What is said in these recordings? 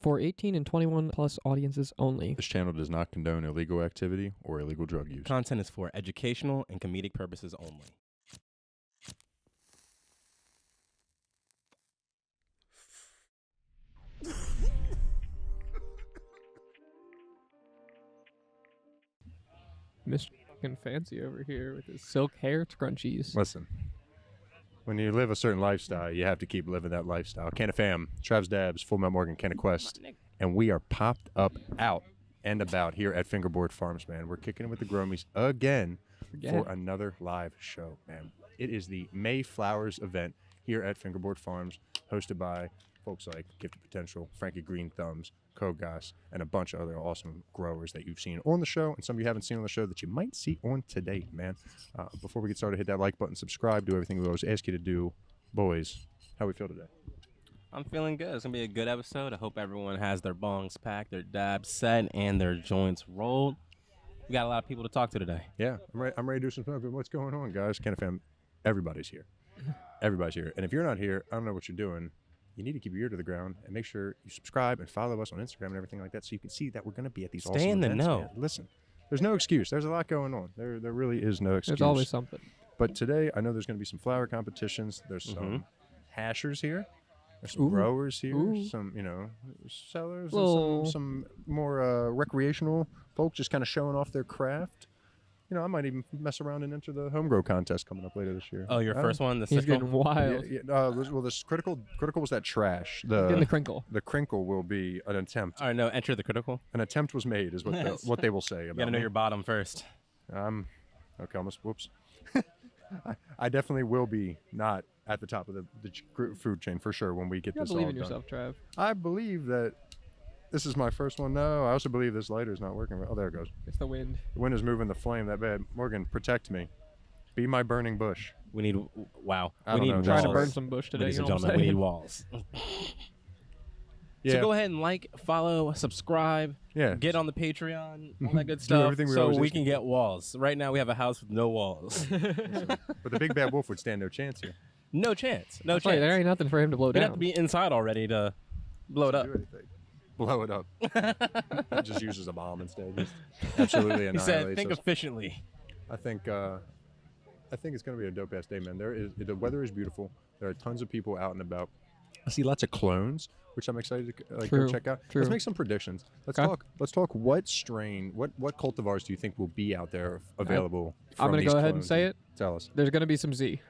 For 18 and 21 plus audiences only. This channel does not condone illegal activity or illegal drug use. Content is for educational and comedic purposes only. Mr. fucking fancy over here with his silk hair scrunchies. Listen, when you live a certain lifestyle, you have to keep living that lifestyle. Fam, Travs Dabs, Full Metal Morgan, CannaQuesst, and we are popped up, out, and about here at Fingerboard Farms, man. We're kicking it with the Gromies again for another live show, man. It is the May Flowers event here at Fingerboard Farms, hosted by folks like Gifted Potential, Frankie Green Thumbs, Kogas, and a bunch of other awesome growers that you've seen on the show and some of you haven't seen on the show that you might see on today, man. Before we get started, hit that like button, subscribe, do everything we always ask you to do. Boys, how we feel today? I'm feeling good. It's going to be a good episode. I hope everyone has their bongs packed, their dabs set, and their joints rolled. We got a lot of people to talk to today. Yeah, I'm ready to do some stuff. What's going on, guys? Fam, everybody's here. Everybody's here. And if you're not here, I don't know what you're doing. You need to keep your ear to the ground and make sure you subscribe and follow us on Instagram and everything like that so you can see that we're going to be at these awesome events. Stay in the know. Man. Listen, there's no excuse. There's a lot going on. There really is no excuse. There's always something. But today, I know there's going to be some flower competitions. There's some hashers here. There's some growers here. Some, sellers. And some more recreational folks just kind of showing off their craft. I might even mess around and enter the home grow contest coming up later this year. Oh, your first one? He's getting wild. Well, this critical was that trash. Getting the crinkle. The crinkle will be an attempt. All right, no, enter the critical. An attempt was made is what they will say about You got to know your bottom first. Okay, almost, whoops. I definitely will be not at the top of the food chain for sure when we get this all done. Believe in yourself, Trav. I believe that this is my first one. No, I also believe this lighter is not working. Oh, there it goes. It's the wind. The wind is moving the flame that bad. Morgan, protect me. Be my burning bush. We need, wow. We need walls. Trying to burn some bush today. Ladies and gentlemen, we need walls. Yeah. So go ahead and like, follow, subscribe. Yeah. Get on the Patreon, all that good stuff, so we can get walls. Right now, we have a house with no walls. But the big bad wolf would stand no chance here. No chance. No chance. Right, there ain't nothing for him to blow down. We'd have to be inside already to blow it up. Blow it up. It just uses a bomb instead. Just absolutely annihilates. He said, think efficiently. I think it's going to be a dope ass day, man. The weather is beautiful. There are tons of people out and about. I see lots of clones, which I'm excited to go check out. True. Let's make some predictions. Let's talk. What strain? What cultivars do you think will be out there available? I'm going to go ahead and say it. Tell us. There's going to be some Z.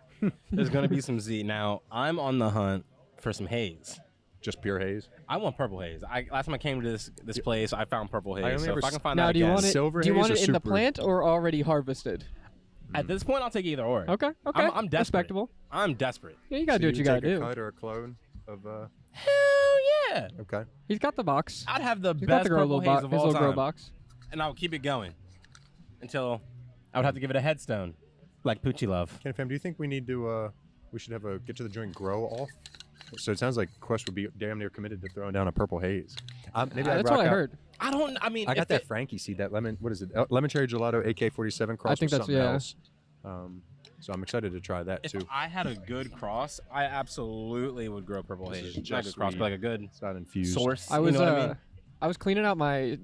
There's going to be some Z. Now I'm on the hunt for some haze. Just pure haze? I want purple haze. Last time I came to this place, I found purple haze. So if I can find now, that do you again. want it? Silver do you haze want or it in the super? plant or already harvested? At this point, I'll take either or. Okay. I'm desperate. Respectable. I'm desperate. Yeah, you gotta do what you gotta do. A cut or a clone of. Hell yeah! Okay. He's got the box. I'd have the He's got best the purple haze of his all little grow time, box. and I'll keep it going until I would have to give it a headstone, like Poochie Love. Fam, do you think we need to? We should have a get to the joint grow off. So it sounds like Quest would be damn near committed to throwing down a purple haze. Maybe that's what I heard. I got that Frankie seed, that lemon. What is it? Lemon cherry gelato AK-47 cross. I think with that's something else. So I'm excited to try that too. If I had a good cross, I absolutely would grow purple haze. Not a good cross, but like a good it's not infused. source. I was you know what I mean? I was cleaning out my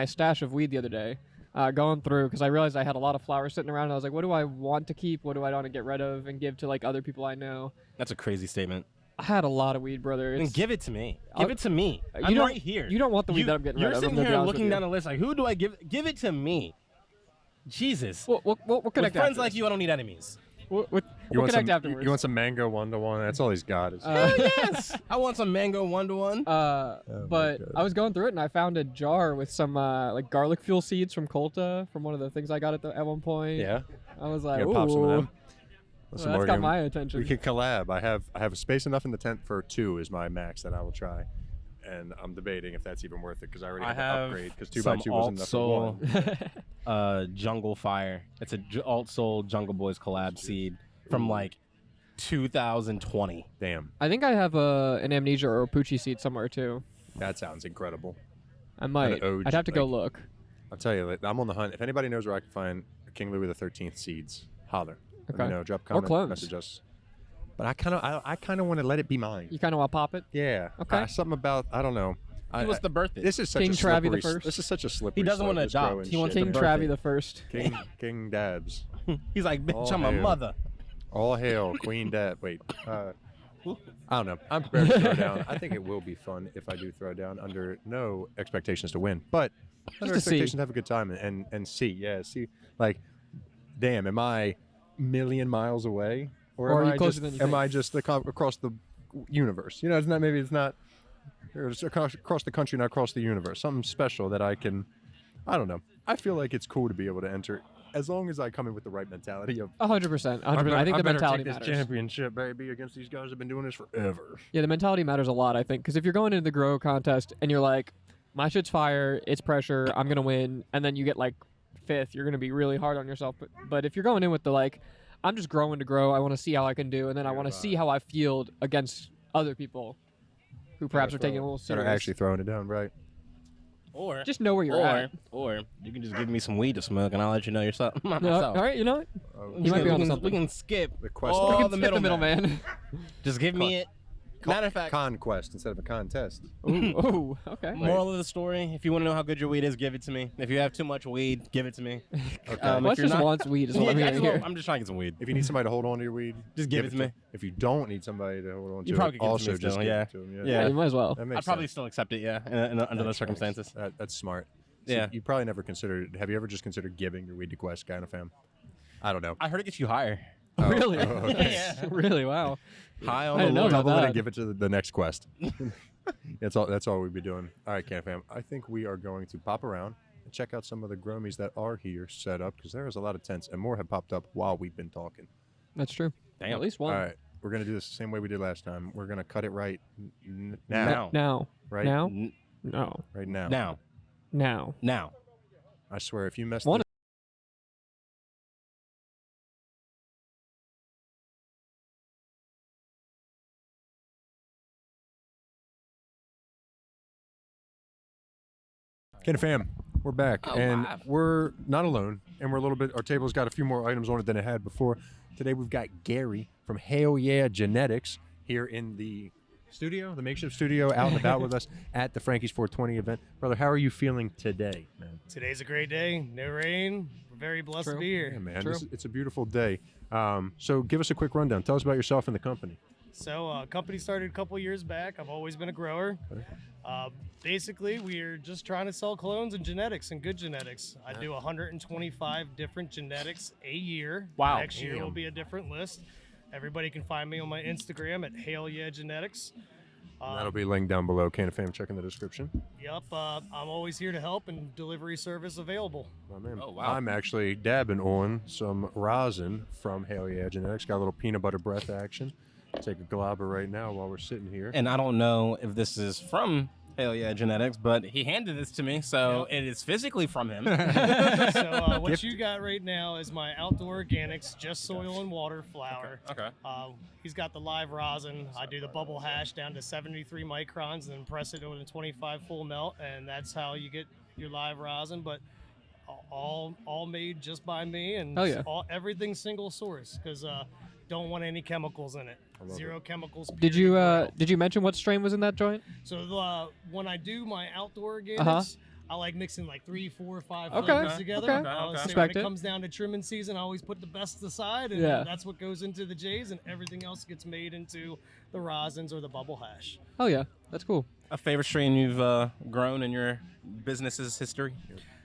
stash of weed the other day, going through because I realized I had a lot of flowers sitting around. And I was like, what do I want to keep? What do I want to get rid of and give to like other people I know? That's a crazy statement. I had a lot of weed, brother. Then give it to me. Give it to me. I'm don't- right here. you don't want the weed that I'm getting rid of. You're I'm sitting gonna be here honest with looking you. down the list like, who do I give? Give it to me. Jesus. We'll With connect friends after like this. you, I don't need enemies. We'll You want connect some? afterwards. You want some mango 1-to-1? That's all he's got. Hell yes. I want some mango 1-to-1. But I was going through it and I found a jar with some like garlic fuel seeds from Colta, from one of the things I got at one point. Yeah. I was like, You ooh, gotta pop some of them. well, Listen, that's got Morgan, my attention. we could collab. I have space enough in the tent for 2 is my max that I will try, and I'm debating if that's even worth it because I already have to upgrade because 2x2 wasn't enough for one. Jungle Fire. It's a Alt Soul Jungle Boys collab seed from like 2020. Damn, I think I have an amnesia or a Poochie seed somewhere too. that sounds incredible. I might. OG, I'd have to go like- look. I'll tell you, like, I'm on the hunt. If anybody knows where I can find King Louis XIII seeds, holler. Let me Okay. know. Drop a Or comment, clones. message us. But I kind of want to let it be mine. You kind of want to pop it? Yeah. Okay. Something about, I don't know. He wants to birth it. This is such King a Travie slippery. the first. This is such a slippery. He doesn't slope, wanna this adopt. growing He wants shit. to King birth Travie it. the first. King Dabs. He's like, bitch, All I'm a hail. mother. All hail Queen Dab. Wait. I don't know. I'm prepared to throw down. I think it will be fun if I do throw down under no expectations to win, but under to see. expectations to have a good time and see. Yeah, see. Like, damn, am I a million miles away, Or are am you I closer just than you am think? I just across the universe? You know, it's not. Maybe it's not. It's across the country, not across the universe. Something special that I can. I don't know. I feel like it's cool to be able to enter, as long as I come in with the right mentality of. 100%. 100%. I think the mentality take matters. this championship, baby, against these guys who've been doing this forever. Yeah, the mentality matters a lot, I think, because if you're going into the grow contest and you're like, my shit's fire, it's pressure, I'm gonna win, and then you get like fifth, you're gonna be really hard on yourself. But if you're going in with the like, I'm just growing to grow, I want to see how I can do, and then I want to see how I field against other people who perhaps are taking it a little That serious. are actually throwing it down, right? Or just know where you're at. Or you can just give me some weed to smoke, and I'll let you know yourself. No, all right, you know what? You might be onto something. We can skip The quest. all Skip the the middleman. middleman. Just give me it. Matter of fact, CannaQuestt instead of a contest. Ooh, okay. moral of the story: if you want to know how good your weed is, give it to me. If you have too much weed, give it to me. Okay. Wes if you're just not- wants weed, is what I'm Yeah, hearing here. I'm just trying to get some weed. If you need somebody to hold on to your weed, Just give it to me. If you don't need somebody to hold on to You probably it, could give it to also me just still, give yeah. it to them. Yeah. Yeah, you might as well. That makes I'd probably sense. still accept it, yeah, under those circumstances. That's smart. So Yeah. You probably never considered. Have you ever just considered giving your weed to Quest, kind of fam? I don't know. I heard it gets you higher. Really? okay. Yeah. Really? Wow. High on I the didn't know Lord. about Double it that. and give it to the next quest. That's all. That's all we'd be doing. All right, Can Fam. I think we are going to pop around and check out some of the gromies that are here set up, because there is a lot of tents and more have popped up while we've been talking. That's true. Damn. At least one. All right, we're gonna do this the same way we did last time. We're gonna cut it right now. Now. Right Now? N- No. Right now. Now. Now. I swear, if you messed One- it. Ken Fam, we're back, and wow. we're not alone, and we're a little bit. Our table's got a few more items on it than it had before. Today we've got Gary from Hell Yeah Genetics here in the studio, the makeshift studio, out and about with us at the Frankie's 420 event. Brother, how are you feeling today, man? Today's a great day. No rain. We're very blessed to be here. Yeah, man, True. it's a beautiful day. So give us a quick rundown. Tell us about yourself and the company. So, company started a couple years back. I've always been a grower. Basically, we're just trying to sell clones and genetics and good genetics. I do 125 different genetics a year. Wow. Next year will Damn. be a different list. Everybody can find me on my Instagram at Hell Yeah Genetics. That'll be linked down below. Can Fam, check in the description. Yep, I'm always here to help and delivery service available. My man. Oh, wow. I'm actually dabbing on some rosin from Hell Yeah Genetics. Got a little peanut butter breath action. Take a globber right now while we're sitting here. And I don't know if this is from Hell Yeah Genetics, but he handed this to me, so it is physically from him. So what Gift. you got right now is my outdoor organics, just soil and water flour. Okay. He's got the live rosin. I do the bubble hash down to 73 microns and then press it with a 25 full melt, and that's how you get your live rosin. But all made just by me, and Hell yeah. everything single source, because don't want any chemicals in it. love Zero chemicals. Did period, you grow. did you mention what strain was in that joint? So when I do my outdoor organics, Uh-huh. I like mixing like 3, 4, 5 Okay, flavors together. okay. I always say Respect when it. it comes down to trimming season, I always put the best aside, and Yeah. that's what goes into the J's, and everything else gets made into the rosins or the bubble hash. Oh yeah, that's cool. A favorite strain you've grown in your business's history?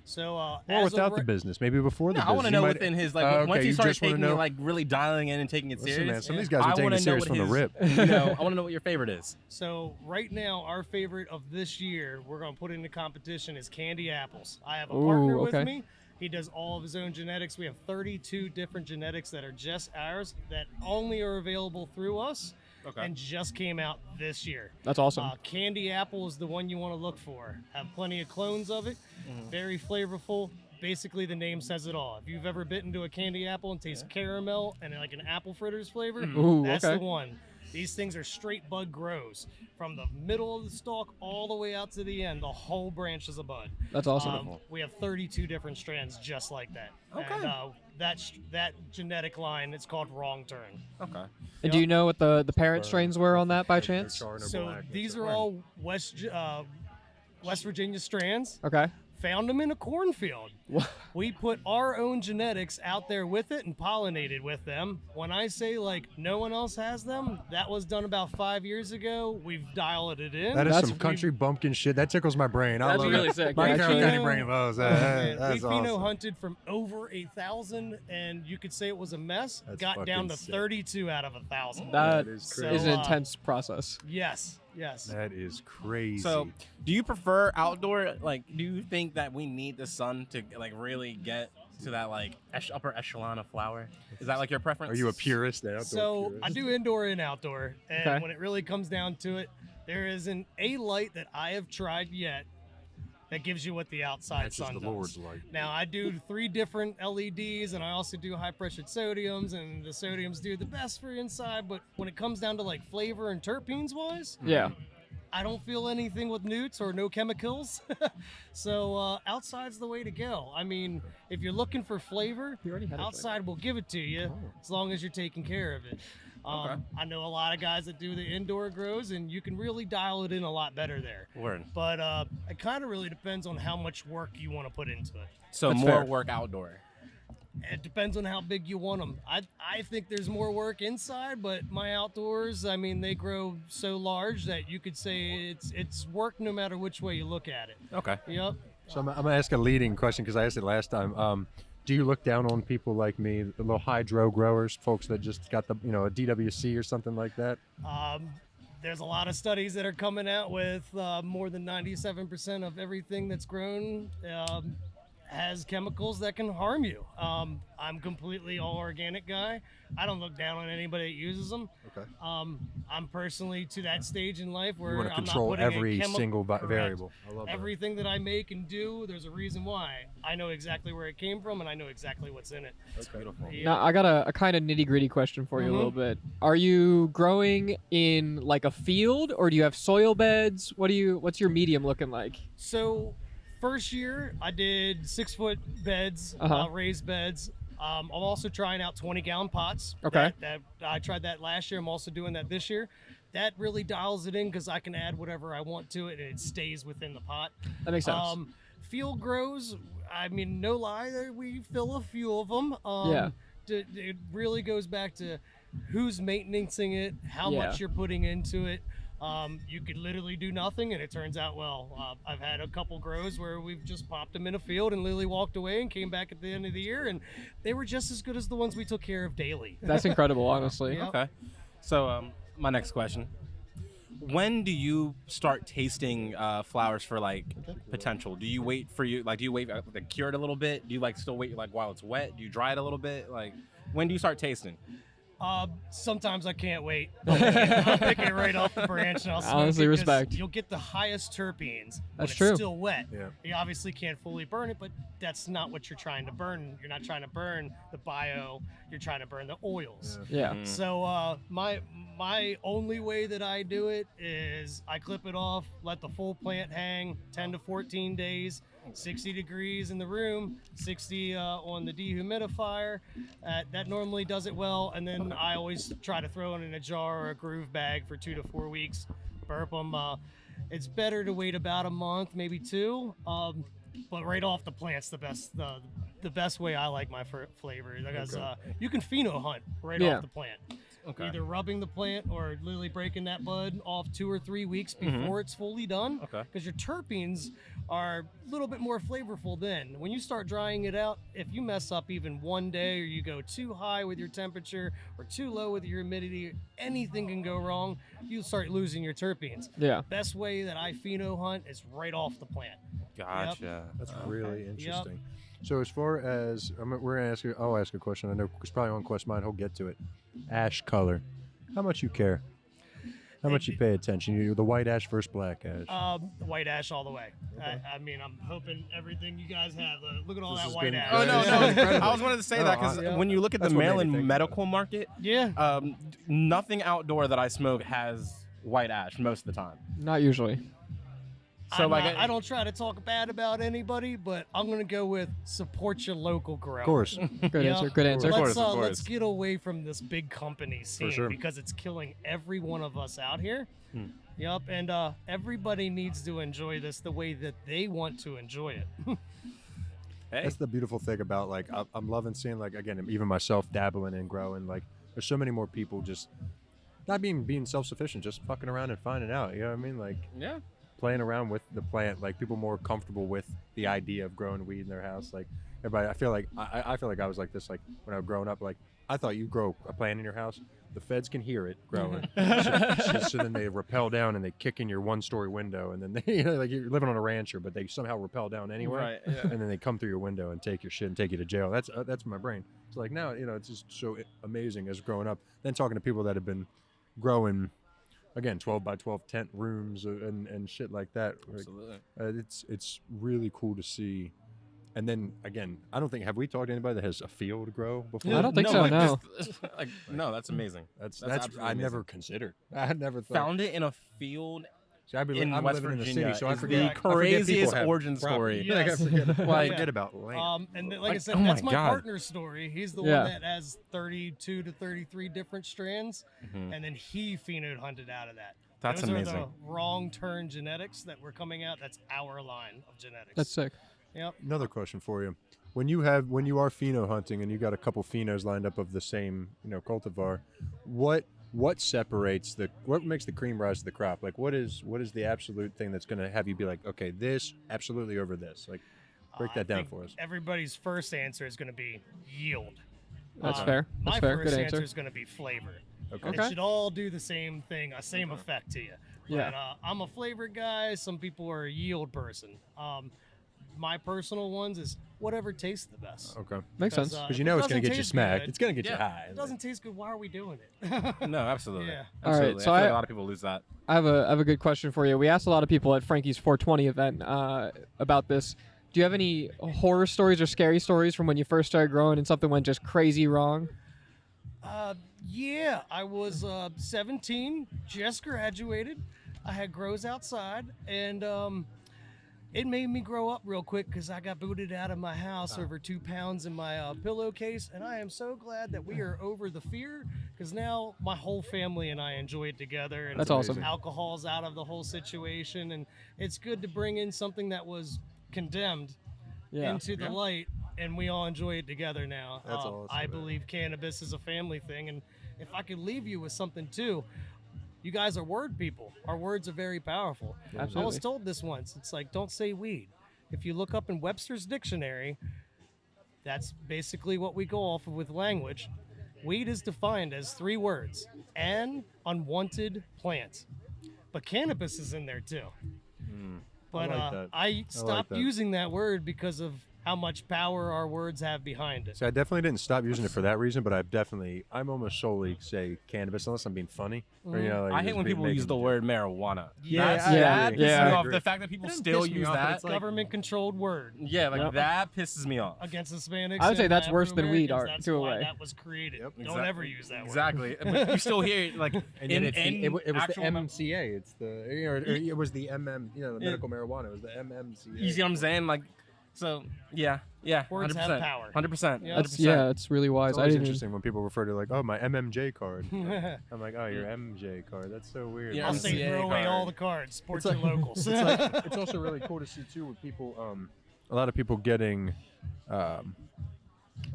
So Or as without of the business, maybe before the No, I business. want to You know might- within his like Okay, once he you started just wanna taking it know- like really dialing in and taking it Listen, serious. man, some of these guys are I taking wanna it know serious what from the his- rip. You know, I want to know what your favorite is. So right now, our favorite of this year, we're going to put into competition is candy apples. I have a Ooh, partner okay. with me. He does all of his own genetics. We have 32 different genetics that are just ours that only are available through us and just came out this year. That's awesome. Candy apple is the one you want to look for. Have plenty of clones of it. Very flavorful. Basically, the name says it all. If you've ever bitten into a candy apple and taste caramel and like an apple fritters flavor, Ooh, that's okay. the one. These things are straight bud grows. From the middle of the stalk all the way out to the end, the whole branch is a bud. That's awesome. We have 32 different strands just like that. Okay. And that genetic line, it's called Wrong Turn. Okay. And do you know what the parent strains were on that by chance? So these are all West Virginia strands. Okay. Found them in a cornfield. We put our own genetics out there with it and pollinated with them. When I say like no one else has them, that was done about 5 years ago. We've dialed it in. That is That's- some country bumpkin shit. That tickles my brain. I That's love really it. sick, My actually. Carroll County brain loves that. We That's pheno awesome. hunted from over 1,000, and you could say it was a mess. That's Got down fucking to sick. 32 out of 1,000. That is is crazy. an intense process. Yes. That is crazy. So, do you prefer outdoor? Like, do you think that we need the sun to like really get to that like upper echelon of flower? Is that like your preference? Are you a purist? An outdoor So purist? I do indoor and outdoor, and Okay. when it really comes down to it, there isn't a light that I have tried yet that gives you what the outside That's just sun the does. Lord's light. Now I do 3 different LEDs, and I also do high pressured sodiums, and the sodiums do the best for inside. But when it comes down to like flavor and terpenes wise, Yeah. I don't feel anything with newts or no chemicals. So outside's the way to go. I mean, if you're looking for flavor, You already had it, outside will give it to you as long as you're taking care of it. I know a lot of guys that do the indoor grows, and you can really dial it in a lot better there. Word. But it kind of really depends on how much work you want to put into it. So That's more fair. work outdoor. It depends on how big you want them. I think there's more work inside, but my outdoors, I mean, they grow so large that you could say it's work no matter which way you look at it. Okay. Yep. So I'm gonna ask a leading question because I asked it last time. Do you look down on people like me, the little hydro growers, folks that just got the a DWC or something like that? There's a lot of studies that are coming out with more than 97% of everything that's grown has chemicals that can harm you. I'm completely all organic guy. I don't look down on anybody that uses them. Okay. I'm personally to that stage in life where You want to I'm control not putting every a chemical, single correct. variable. I love that. Everything that I make and do, there's a reason why. I know exactly where it came from, and I know exactly what's in it. That's beautiful. Yeah. Now I got a kind of nitty gritty question for you a little bit. Are you growing in like a field, or do you have soil beds? What's your medium looking like? So, first year I did 6-foot beds, raised beds. I'm also trying out 20-gallon pots. Okay. That I tried that last year. I'm also doing that this year. That really dials it in because I can add whatever I want to it, and it stays within the pot. That makes sense. Field grows. I mean, no lie, we fill a few of them. Yeah. It really goes back to who's maintaining it, how Yeah. much you're putting into it. You could literally do nothing, and it turns out well. I've had a couple grows where we've just popped them in a field, and Lily walked away and came back at the end of the year, and they were just as good as the ones we took care of daily. That's incredible, honestly. Yeah. Okay. So my next question: when do you start tasting flowers for like potential? Do you wait for do you wait to cure it a little bit? Do you like still wait like while it's wet? Do you dry it a little bit? Like when do you start tasting? Sometimes I can't wait. I'll pick it right off the branch, and I'll smoke Honestly, it 'cause respect. You'll get the highest terpenes. when That's it's true. Still wet. Yeah. You obviously can't fully burn it, but that's not what you're trying to burn. You're not trying to burn the bio. You're trying to burn the oils. Yeah. So my only way that I do it is I clip it off, let the full plant hang 10 to 14 days, 60 degrees in the room, 60 on the dehumidifier. That normally does it well, and then I always try to throw it in a jar or a groove bag for 2 to 4 weeks. Burp them. It's better to wait about a month, maybe 2. But right off the plant's the best. The best way I like my flavor because you can pheno hunt right Yeah. off the plant. Okay. Either rubbing the plant or literally breaking that bud off 2 or 3 weeks before it's fully done. Okay. Because your terpenes are a little bit more flavorful then. When you start drying it out, if you mess up even one day or you go too high with your temperature or too low with your humidity, anything can go wrong. You start losing your terpenes. Yeah. Best way that I pheno hunt is right off the plant. Gotcha. That's really interesting. So as far as we're gonna ask you, I'll ask a question. I know it's probably on Quest mind. He'll get to it. Ash color. How much you care? How much you pay attention? You the white ash versus black ash. White ash all the way. I mean, I'm hoping everything you guys have. Look at all This that has white been ash. Oh no, Incredible. I was wanted to say that because Yeah. when you look at the That's what made me Maryland think medical market, Yeah. nothing outdoor that I smoke has white ash most of the time. Not usually. So I don't try to talk bad about anybody, but I'm gonna go with support your local grower. Of course. Good Yeah. answer. Good answer. Of course, Let's get away from this big company scene sure. because it's killing every one of us out here. Yep, and everybody needs to enjoy this the way that they want to enjoy it. Hey, That's the beautiful thing about like I'm loving seeing like again even myself dabbling and growing. Like there's so many more people just not being self-sufficient, just fucking around and finding out. You know what I mean? Like yeah. playing around with the plant. Like people more comfortable with the idea of growing weed in their house. Like everybody, I feel like I was like this like when I was growing up. Like I thought you grow a plant in your house. The feds can hear it growing, so then they rappel down and they kick in your one-story window, and then they, like you're living on a rancher, but they somehow rappel down anyway, Right, yeah. and then they come through your window and take your shit and take you to jail. That's my brain. So like now, it's just so amazing as growing up. Then talking to people that have been growing, again, 12 by 12 tent rooms and shit like that. Absolutely. It's really cool to see. And then again, I don't think have we talked to anybody that has a field grow before? I don't think so, like, no. No, that's amazing. That's absolutely I never amazing. considered. I never thought. Found it in a field See, in I'm West living Virginia. in the city, so I is forget. the I forget people craziest have origin story. property. Like, I Yes. forget, I Like- forget about land. And like I Like, said, oh my that's my God. partner's story. He's the Yeah. one that has 32 to 33 different strands, and then he pheno hunted out of that. That's Those amazing. are the wrong turn genetics that were coming out. That's our line of genetics. That's sick. Yep. Another question for you: when you are pheno hunting and you got a couple phenos lined up of the same cultivar, what separates what makes the cream rise to the crop? Like what is the absolute thing that's going to have you be like, okay, this absolutely over this? Like break I that down think for us. Everybody's first answer is going to be yield. That's fair. That's My fair. first Good answer answer. is going to be flavor. Okay. It should all do the same thing, same effect to you. Yeah. But, I'm a flavor guy. Some people are a yield person. My personal ones is whatever tastes the best. Okay. Makes sense. Because if you know it it's going to doesn't get you taste smacked. good- It's going to get you Yeah. high. It doesn't taste good. Why are we doing it? No, absolutely. Yeah. All right, Absolutely. so I feel I- like a lot of people lose that. I have a good question for you. We asked a lot of people at Frankie's 420 event about this. Do you have any horror stories or scary stories from when you first started growing and something went just crazy wrong? Yeah, I was 17, just graduated. I had grows outside, and it made me grow up real quick because I got booted out of my house over 2 pounds in my pillowcase, and I am so glad that we are over the fear because now my whole family and I enjoy it together. And That's awesome. Alcohol's out of the whole situation, and it's good to bring in something that was condemned Yeah. into the light, and we all enjoy it together now. That's awesome, I man. believe cannabis is a family thing, and if I could leave you with something too, you guys are word people. Our words are very powerful. I was Absolutely. told this once. It's like, don't say weed. If you look up in Webster's dictionary, that's basically what we go off of with language. Weed is defined as 3 words: an unwanted plant. But cannabis is in there too. But like that. I stopped that. using that word because of how much power our words have behind it. See, I definitely didn't stop using it for that reason, but I'm almost solely say cannabis unless I'm being funny. Or, like, I hate just when people use the making- word marijuana. Yeah, That's, I that agree. pisses Yeah. me I off. agree. The fact that people It doesn't still piss me use off, that. it's like- Government-controlled word Yeah, like Yep. that pisses me off. against Hispanics. I would say and that's worse than weed, Afro-Americans. Art, That's to a why way. that was created. Yep. Don't Exact- ever use that word. Exactly. But you still hear it like And then it was the actual MMCA. It's the it was the MM. The medical marijuana. It was the MMCA. You see what I'm saying? Like, so yeah, Words 100%. have power. 100%. Yeah. That's yeah, it's really wise. It's I always didn't. interesting when people refer to like, oh, my MMJ card. I'm like, oh, your MJ card. That's so weird. Yeah, I'll I'm say CA throw away card. all the cards. Support It's your like- locals. It's also really cool to see too with people. A lot of people getting.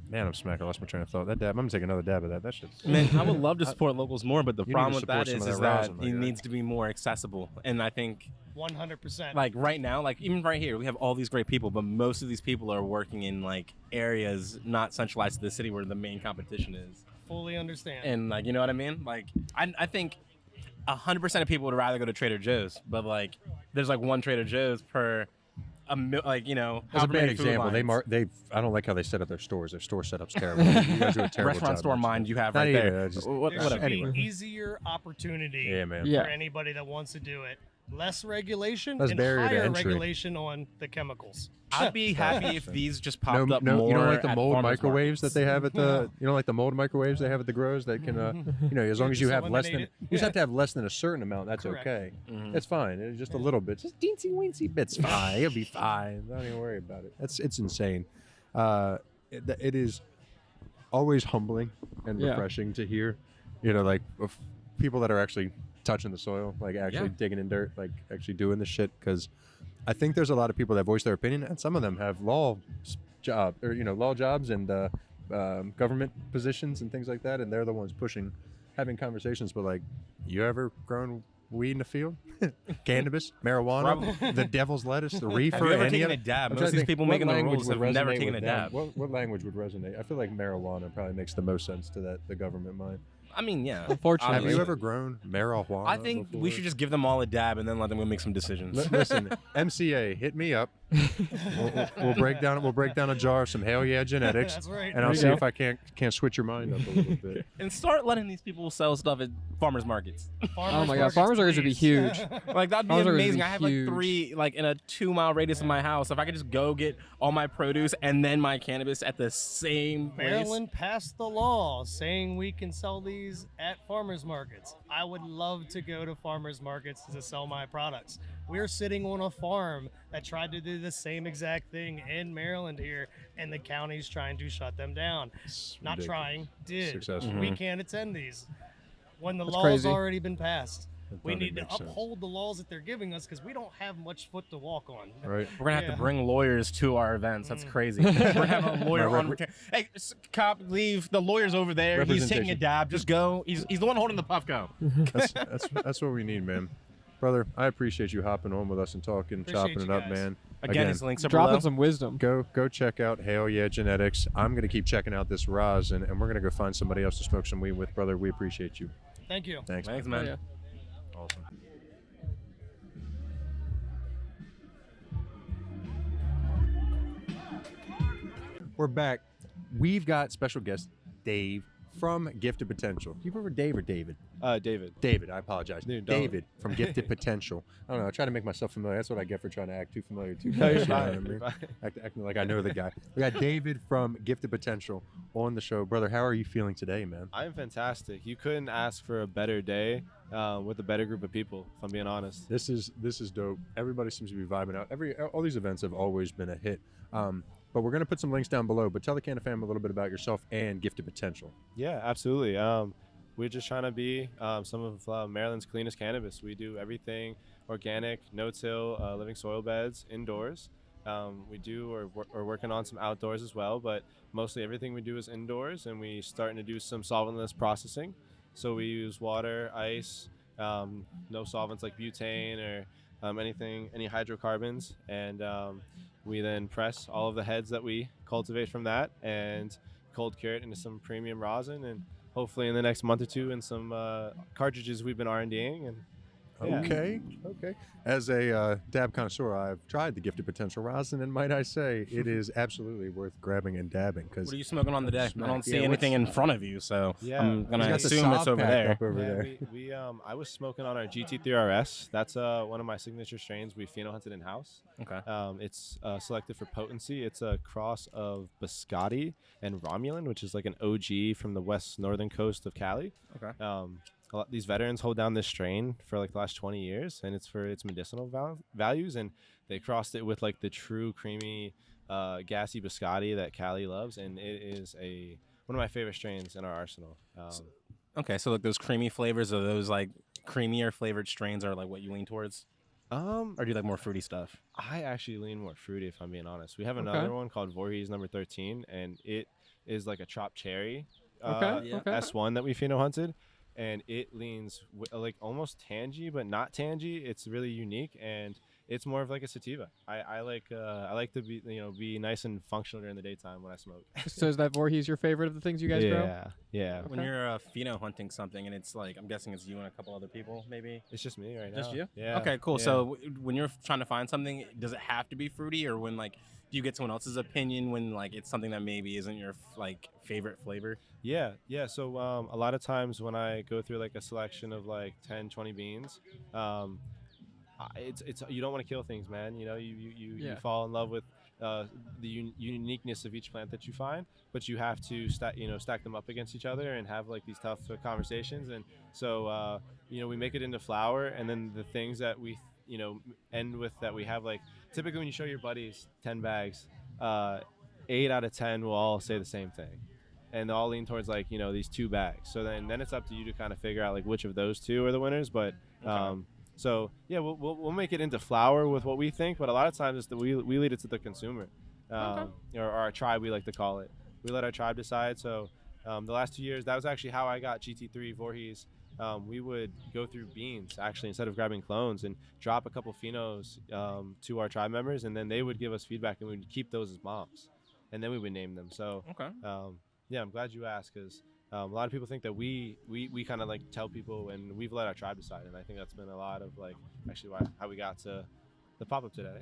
Man, I'm smack. I lost my train of thought. That dab. I'm gonna take another dab of that. That shit's. Man, I would love to support locals more, but the You need problem to with that support some is of that that rosin, my it guy. needs to be more accessible. And I think 100%. like right now, like even right here, we have all these great people, but most of these people are working in like areas not centralized to the city where the main competition is. Fully understand. And like, you know what I mean? Like, I think 100% of people would rather go to Trader Joe's, but like, there's like one Trader Joe's per like, That's a however bad many food example. lines. I don't like how they set up their stores. Their store setup's terrible. You guys do a terrible Restaurant job. store mind you have Not right even, there. just- What- there whatever. should whatever. be Anyway. easier opportunity Yeah, man. Yeah. for anybody that wants to do it. Less regulation Less and barrier to higher entry. regulation on the chemicals. I'd be happy if these just popped No, up no, more. you don't like the at mold farmers microwaves markets. that they have at the. You don't like the mold microwaves they have at the grows that can. As long as you Just have less than. eliminate You it. just have to have less than a certain amount. That's Correct. okay. Mhm. It's fine. It's just a little bit. Just teensy weensy bits. Fine. It'll be fine. Don't even worry about it. It's insane. It is always humbling and Yeah. refreshing to hear. Like of people that are actually touching the soil, like actually digging in dirt, like actually doing this shit. Because I think there's a lot of people that voice their opinion, and some of them have law jobs and government positions and things like that, and they're the ones pushing, having conversations. But like, you ever grown weed in the field? Cannabis, marijuana, the devil's lettuce, the reefer. Have you ever any taken of a it? dab? I'm Most trying of to these think, people what making the language rules would have never resonate taken a with them? dab. What language would resonate? I feel like marijuana probably makes the most sense to the government mind. I mean, yeah. Unfortunately. Have you Obviously. ever grown marijuana? I think we before? should just give them all a dab and then let them go make some decisions. Listen, MCA, hit me up. We'll break down a jar of some hell yeah genetics, That's right. and I'll There you see go. if I can't switch your mind up a little bit. And start letting these people sell stuff at farmers markets. Oh my God, farmers markets would be huge. Like that'd be Farmers markets would amazing. be I have like huge. 3 like in a 2-mile radius of my house. If I could just go get all my produce and then my cannabis at the same place. Maryland passed the law saying we can sell these at farmers markets. I would love to go to farmers markets to sell my products. We're sitting on a farm that tried to do the same exact thing in Maryland here, and the county's trying to shut them down. It's Not ridiculous. trying, did. Successful. We can't attend these when the That's law's crazy. already been passed. We That need to makes sense. uphold the laws that they're giving us because we don't have much foot to walk on. Right. We're gonna have Yeah. to bring lawyers to our events. That's crazy. We're gonna have a lawyer My on. Hey, cop, leave. The lawyer's over there. He's taking a Representation. dab. Just go. He's the one holding the puff. Go. That's what we need, man. Brother, I appreciate you hopping on with us and talking, Appreciate chopping you it up, guys. man. Again, his links are Dropping below. some wisdom. Go check out Hell Yeah Genetics. I'm gonna keep checking out this rosin, and we're gonna go find somebody else to smoke some weed with, brother. We appreciate you. Thank you. Thanks. Thanks, man. man. Yeah. Awesome. We're back. We've got special guest Dave from Gifted Potential. Do you prefer Dave or David? David. David, I apologize. Dude, don't. David from Gifted Potential. I don't know. I try to make myself familiar. That's what I get for trying to act too familiar too No, you're fast, you know fine. what I mean? You're fine. Acting like I know the guy. We got David from Gifted Potential on the show. Brother, how are you feeling today, man? I'm fantastic. You couldn't ask for a better day with a better group of people, if I'm being honest. This is dope. Everybody seems to be vibing out. All these events have always been a hit. But we're gonna put some links down below. But tell the Canna fam a little bit about yourself and Gifted Potential. Yeah, absolutely. We're just trying to be some of Maryland's cleanest cannabis. We do everything organic, no-till, living soil beds, indoors. We're working on some outdoors as well, but mostly everything we do is indoors, and we're starting to do some solventless processing. So we use water, ice, no solvents like butane or any hydrocarbons, and we then press all of the heads that we cultivate from that and cold cure it into some premium rosin, and hopefully in the next month or two in some cartridges we've been R&Ding. And yeah. Okay. As a dab connoisseur, I've tried the Gifted Potential rosin, and might I say, it is absolutely worth grabbing and dabbing. Because What are you smoking on today? I don't see Yeah, anything in front of you, so Yeah. I'm gonna He's got the assume it's soft over pack there. up over Yeah, there. we I was smoking on our GT3 RS. That's one of my signature strains we pheno hunted in house. Okay. It's selected for potency. It's a cross of Biscotti and Romulan, which is like an OG from the west northern coast of Cali. Okay. These veterans hold down this strain for like the last 20 years, and it's for its medicinal values. And they crossed it with like the true creamy, gassy Biscotti that Cali loves, and it is one of my favorite strains in our arsenal. Okay, so like those creamy flavors, or those like creamier flavored strains, are like what you lean towards, or do you like more fruity stuff? I actually lean more fruity, if I'm being honest. We have another one called Voorhees number 13, and it is like a chopped cherry Okay. S1 that we pheno hunted, and it leans like almost tangy, but not tangy. It's really unique, and it's more of like a sativa. I like to be nice and functional during the daytime when I smoke. So is that Voorhees your favorite of the things you guys grow? Yeah. When you're pheno hunting something, and it's like, I'm guessing it's you and a couple other people, maybe. It's just me right now. Just you? Yeah. Okay, cool. Yeah. So when you're trying to find something, does it have to be fruity, or when like, do you get someone else's opinion when like it's something that maybe isn't your like favorite flavor? Yeah. So a lot of times when I go through like a selection of like 10, 20 beans, it's you don't want to kill things, man. You know, you fall in love with the uniqueness of each plant that you find, but you have to stack them up against each other and have like these tough conversations. And so we make it into flour, and then the things that we end with that we have, like typically when you show your buddies 10 bags, 8 out of 10 will all say the same thing. and they all lean towards like these 2 bags. So then it's up to you to kind of figure out like which of those 2 are the winners. But so yeah, we'll make it into flour with what we think, but a lot of times it's that we lead it to the consumer, or our tribe, we like to call it. We let our tribe decide. So the last 2 years, that was actually how I got GT3 Voorhees. We would go through beans actually instead of grabbing clones and drop a couple phenos to our tribe members, and then they would give us feedback and we would keep those as moms, and then we would name them. So yeah, I'm glad you asked, because a lot of people think that we kind of like tell people, and we've let our tribe decide, and I think that's been a lot of like actually how we got to the pop-up today.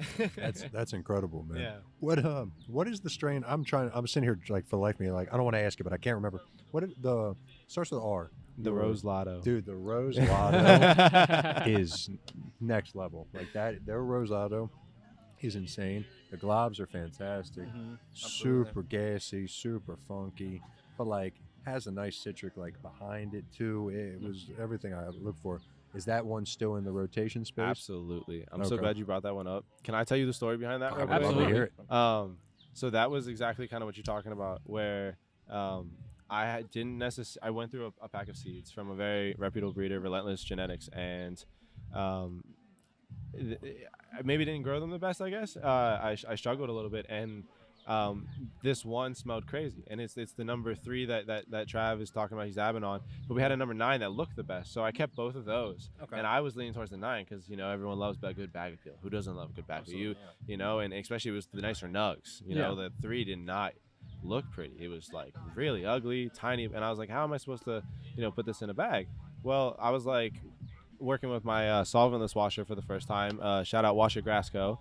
That's incredible, man. Yeah. What is the strain? I'm sitting here like for the life of me, like I don't want to ask you, but I can't remember. Starts with R. The Rose Lotto. Dude, the Rose Lotto is next level. Like that, their Rose Lotto is insane. The globs are fantastic. Super gassy, super funky, but like has a nice citric like behind it too. It was everything I look for. Is that one still in the rotation space? Absolutely. I'm so glad you brought that one up. Can I tell you the story behind that? I would love to hear it. So that was exactly kind of what you're talking about, where I went through a pack of seeds from a very reputable breeder, Relentless Genetics, and I maybe didn't grow them the best, I guess. I struggled a little bit, and this one smelled crazy, and it's the number 3 that Trav is talking about. He's dabbing on, but we had a number 9 that looked the best, so I kept both of those. And I was leaning towards the 9 because everyone loves a good bag appeal. Who doesn't love a good bag appeal? And especially it was the nicer nugs. The 3 did not look pretty. It was like really ugly, tiny, and I was like, how am I supposed to put this in a bag? Well, I was like working with my solventless washer for the first time. Shout out Washer Grasco,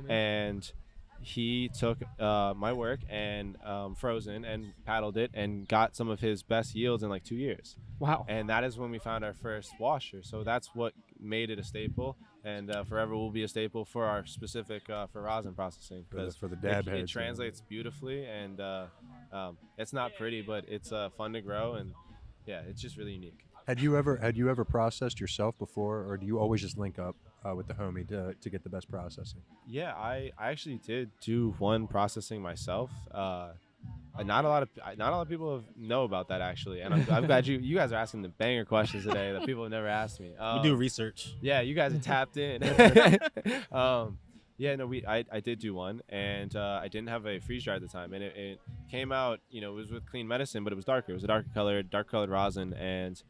and he took my work and frozen and paddled it and got some of his best yields in like 2 years. Wow. And that is when we found our first washer. So that's what made it a staple, and forever will be a staple for our specific for rosin processing. For the dab heads. It translates beautifully, and it's not pretty, but it's fun to grow, and yeah, it's just really unique. Had you ever processed yourself before, or do you always just link up with the homie to get the best processing? Yeah, I actually did do one processing myself. Not a lot of people know about that actually, and I'm glad you guys are asking the banger questions today that people have never asked me. We do research. Yeah, you guys are tapped in. Yeah, no, I did do one, and I didn't have a freeze dry at the time, and it came out. It was with clean medicine, but it was darker. It was a dark colored rosin, and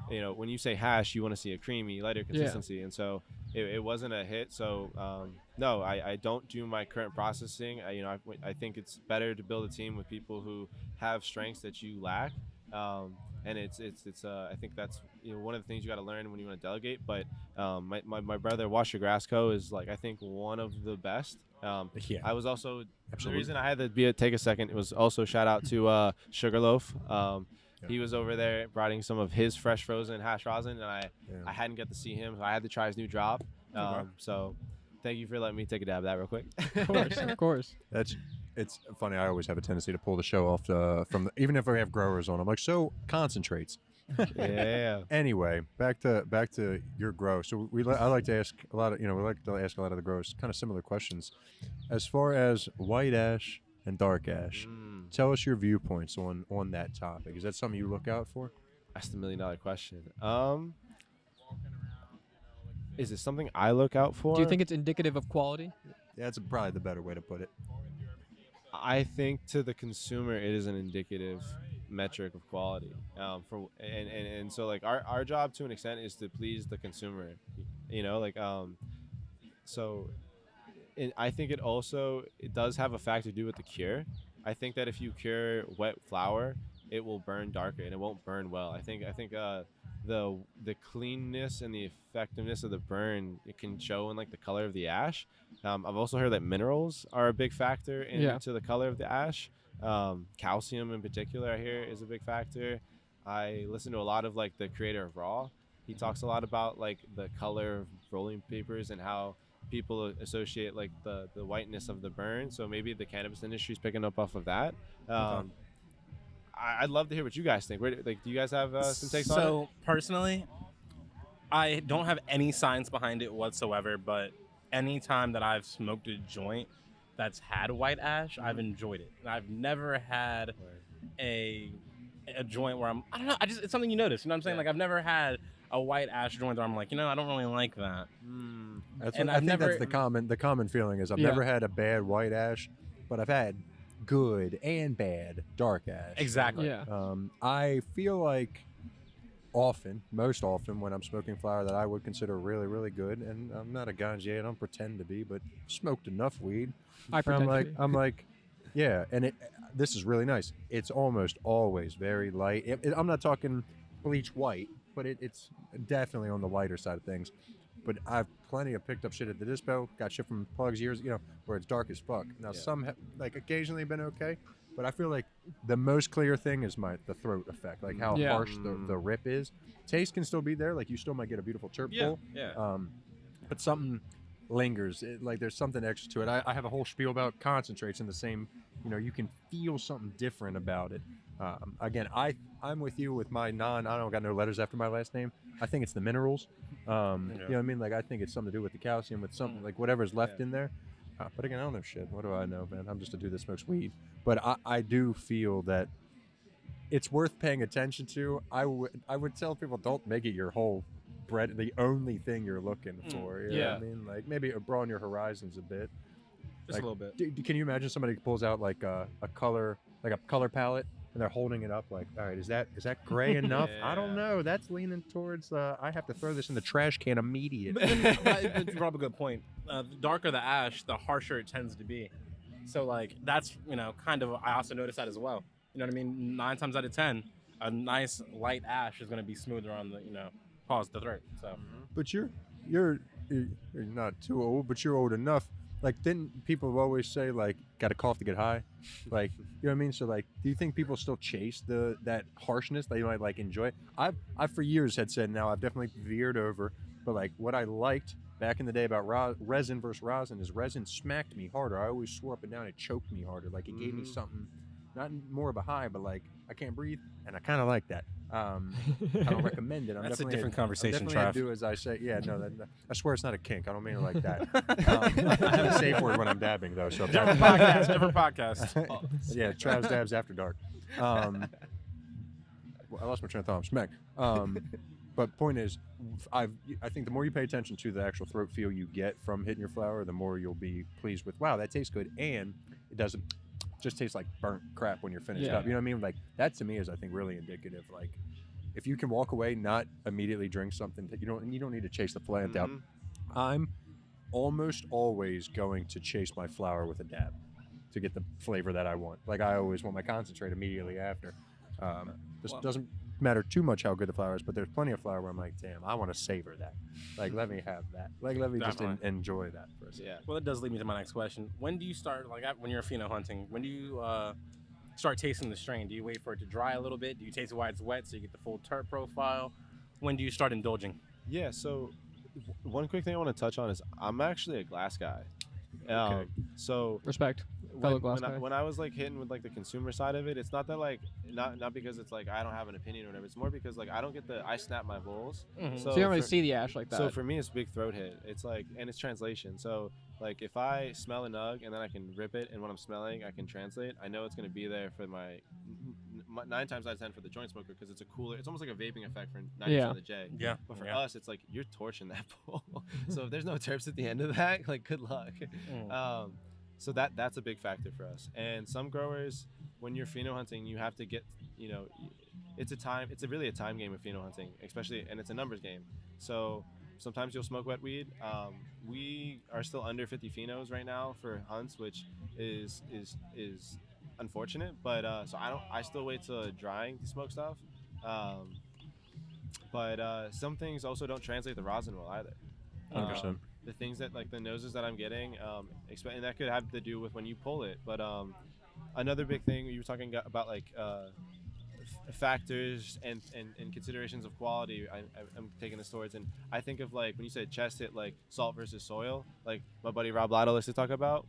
when you say hash, you want to see a creamy, lighter consistency, and so it wasn't a hit. So no, I don't do my current processing. I think it's better to build a team with people who have strengths that you lack, and it's I think that's one of the things you got to learn when you want to delegate. But my brother Washer Grasco is like I think one of the best. I was also the reason I had to take a second. It was also shout out to Sugarloaf. He was over there bringing some of his fresh frozen hash rosin, and I hadn't got to see him, so I had to try his new drop. So thank you for letting me take a dab of that real quick. Of course. It's funny. I always have a tendency to pull the show off even if I have growers on. I'm like, so concentrates. Yeah. Anyway, back to your grow. So I like to ask a lot of we like to ask a lot of the growers kind of similar questions, as far as white ash and dark ash. Tell us your viewpoints on that topic. Is that something you look out for? That's the $1 million question. Is it something I look out for? Do you think it's indicative of quality? Yeah, that's probably the better way to put it. I think to the consumer, it is an indicative metric of quality. So like our job to an extent is to please the consumer. So. I think it does have a factor to do with the cure. I think that if you cure wet flour, it will burn darker and it won't burn well. I think the cleanness and the effectiveness of the burn, it can show in like the color of the ash. I've also heard that minerals are a big factor into the color of the ash. Calcium in particular, I hear, is a big factor. I listen to a lot of like the creator of Raw. He talks a lot about like the color of rolling papers and how people associate like the whiteness of the burn. So maybe the cannabis industry is picking up off of that. I'd love to hear what you guys think. Do you guys have some takes on it? So personally, I don't have any science behind it whatsoever, but anytime that I've smoked a joint, that's had white ash, I've enjoyed it. And I've never had a joint where I don't know, it's something you notice. You know what I'm saying? Yeah. Like I've never had a white ash joint where I'm like, I don't really like that. That's And what, I I've think never- that's the common feeling is I've Yeah. never had a bad white ash, but I've had good and bad dark ash. Exactly. Yeah. I feel like most often when I'm smoking flower that I would consider really, really good, and I'm not a ganja, I don't pretend to be, but smoked enough weed. I pretend to be. I'm like, yeah, and this is really nice. It's almost always very light. I'm not talking bleach white, but it's definitely on the lighter side of things. But I've plenty of picked up shit at the dispo, got shit from plugs years, where it's dark as fuck. Now some like occasionally been okay, but I feel like the most clear thing is the throat effect, like how Yeah. harsh the rip is. Taste can still be there, like you still might get a beautiful terp pull. Yeah. But something lingers. Like there's something extra to it. I have a whole spiel about concentrates in the same. You can feel something different about it. Again, I'm with you with my I don't got no letters after my last name. I think it's the minerals. You know what I mean? Like I think it's something to do with the calcium, with something like whatever's left in there. But again, I don't know shit. What do I know, man? I'm just a dude that smokes weed. But I do feel that it's worth paying attention to. I would tell people, don't make it your whole bread, the only thing you're looking for. You know what I mean? Like maybe broaden your horizons a bit. Just Like, a little bit. Can you imagine somebody pulls out like a color palette and they're holding it up like, all right, is that gray enough? I don't know. That's leaning towards I have to throw this in the trash can immediately. But you brought up a good point. The darker the ash, the harsher it tends to be. So like that's kind of, I also noticed that as well. You know what I mean? 9 times out of 10, a nice light ash is going to be smoother on the the throat. So. But you're not too old, but you're old enough. Like, didn't people always say like, got to cough to get high? Like, you know what I mean? So like, do you think people still chase that harshness that you might like enjoy? I for years had said, now I've definitely veered over, but like what I liked back in the day about resin versus rosin is resin smacked me harder. I always swore up and down it choked me harder. Like it gave me something, not more of a high, but like I can't breathe, and I kind of like that. I don't recommend it. That's a different conversation, Trav. Do as I say. Yeah, no, I swear it's not a kink. I don't mean it like that. I have a safe word when I'm dabbing, though. So Different podcast. Yeah, Travs Dabs after dark. Well, I lost my train of thought. I'm smacked. But point is, I think the more you pay attention to the actual throat feel you get from hitting your flower, the more you'll be pleased with, wow, that tastes good, and it doesn't just taste like burnt crap when you're finished up. You know what I mean? Like that to me is, I think, really indicative. Like if you can walk away, not immediately drink something that you don't need to chase the plant out. I'm almost always going to chase my flower with a dab to get the flavor that I want. Like I always want my concentrate immediately after. This doesn't matter too much how good the flower is, but there's plenty of flower where I'm like, damn, I want to savor that. Like let me have that. Like let me just enjoy that for a second. Yeah. Well, that does lead me to my next question. When do you start, like when you're pheno hunting, when do you start tasting the strain? Do you wait for it to dry a little bit? Do you taste it while it's wet so you get the full terp profile? When do you start indulging? Yeah, so one quick thing I want to touch on is I'm actually a glass guy. Okay. So Respect. Fellow glass guy. when I was like hitting with like the consumer side of it, it's not that like not because it's like I don't have an opinion or whatever. It's more because like I snap my bowls. So you don't really see the ash like that. So for me, it's a big throat hit. It's like, and it's translation. So like if I smell a nug and then I can rip it, and when I'm smelling, I can translate. I know it's gonna be there for my 9 times out of 10 for the joint smoker because it's a cooler. It's almost like a vaping effect for 90% of the J. Yeah. But for us, it's like you're torching that bowl. So if there's no terps at the end of that, like good luck. So that's a big factor for us. And some growers, when you're pheno hunting, you have to get, it's really a time game with pheno hunting, especially, and it's a numbers game. So sometimes you'll smoke wet weed. We are still under 50 phenos right now for hunts, which is unfortunate. But so I still wait till drying to smoke stuff. But some things also don't translate the rosin well either. 100%. The things that like the noses that I'm getting, and that could have to do with when you pull it. But another big thing you were talking about, like factors and considerations of quality. I'm taking this towards, and I think of like when you said chest hit, like salt versus soil. Like my buddy Rob Lotto likes to talk about.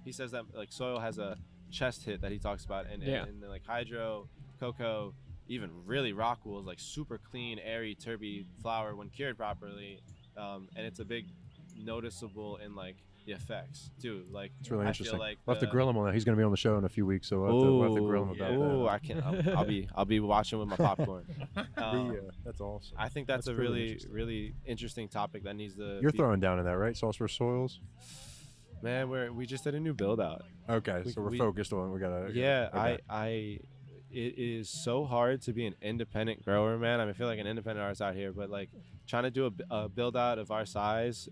He says that like soil has a chest hit that he talks about, and like hydro, cocoa, even really rock wool is like super clean, airy, terpy flower when cured properly. And it's a big noticeable in like the effects too. Like It's really I interesting. feel like We'll have to grill him on that. He's going to be on the show in a few weeks, so we'll have to grill him about Ooh, that. I can. I'll be watching with my popcorn. That's awesome. I think that's a really really interesting. really interesting topic that needs to. You're be, throwing down in that, right? Sauce for soils. Man, we just did a new build out. Okay, so we're focused on. We gotta. Yeah, okay. it is so hard to be an independent grower, man. I feel like an independent artist out here, but like trying to do a build out of our size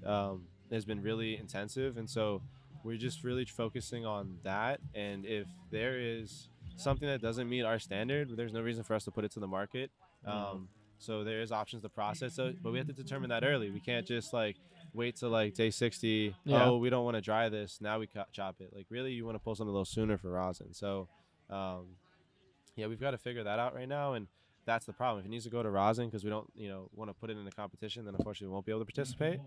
has been really intensive, and so we're just really focusing on that. And if there is something that doesn't meet our standard, there's no reason for us to put it to the market. So there is options to process it, but we have to determine that early. We can't just like wait till like day 60. Yeah. Oh, we don't want to dry this. Now we chop it. Like really, you want to pull something a little sooner for rosin. So, yeah, we've got to figure that out right now, and that's the problem. If it needs to go to rosin because we don't, want to put it in a competition, then unfortunately we won't be able to participate.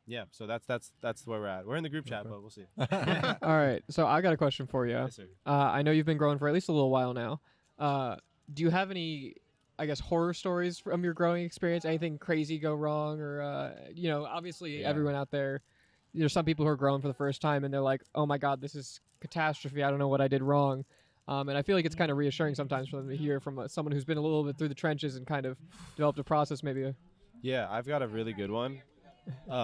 Yeah, so that's where we're at. We're in the group chat, but we'll see. All right, so I got a question for you. Yes, sir. I know you've been growing for at least a little while now. Do you have any, I guess, horror stories from your growing experience? Anything crazy go wrong, or obviously everyone out there, there's some people who are growing for the first time and they're like, "Oh my God, this is catastrophe. I don't know what I did wrong." And I feel like it's kind of reassuring sometimes for them to hear from someone who's been a little bit through the trenches and kind of developed a process, maybe. Yeah, I've got a really good one.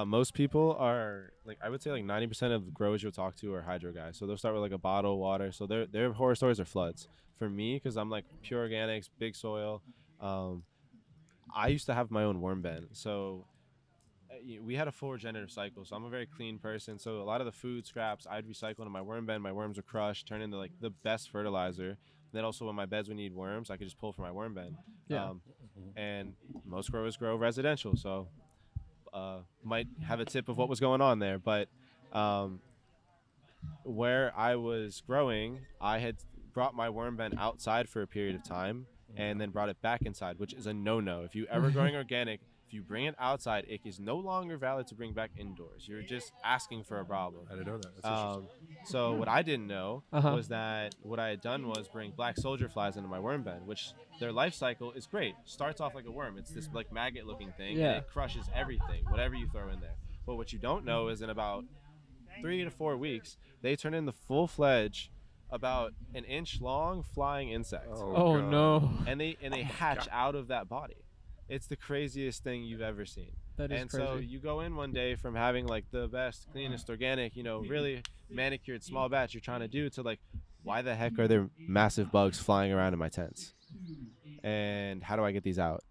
Most people are like, I would say like 90% of the growers you'll talk to are hydro guys. So they'll start with like a bottle of water. So their horror stories are floods. For me, because I'm like pure organics, big soil. I used to have my own worm bin. So we had a full regenerative cycle. So I'm a very clean person. So a lot of the food scraps I'd recycle into my worm bin. My worms would crush, turn into like the best fertilizer. Then also when my beds would need worms, I could just pull from my worm bin. Yeah. And most growers grow residential. So might have a tip of what was going on there, but where I was growing, I had brought my worm bin outside for a period of time and then brought it back inside, which is a no-no. If you ever growing organic, if you bring it outside, it is no longer valid to bring back indoors. You're just asking for a problem. I didn't know that. That's interesting. So what I didn't know Uh-huh. was that what I had done was bring black soldier flies into my worm bin, which their life cycle is great. Starts off like a worm. It's this like maggot looking thing, Yeah. and it crushes everything, whatever you throw in there. But what you don't know is in about 3 to 4 weeks, they turn into full-fledged, about an inch long flying insect. Oh God. no. And they hatch out of that body. It's the craziest thing you've ever seen. That is And crazy. so you go in one day from having like the best, cleanest, organic, really manicured small batch you're trying to do to like, why the heck are there massive bugs flying around in my tents? And how do I get these out?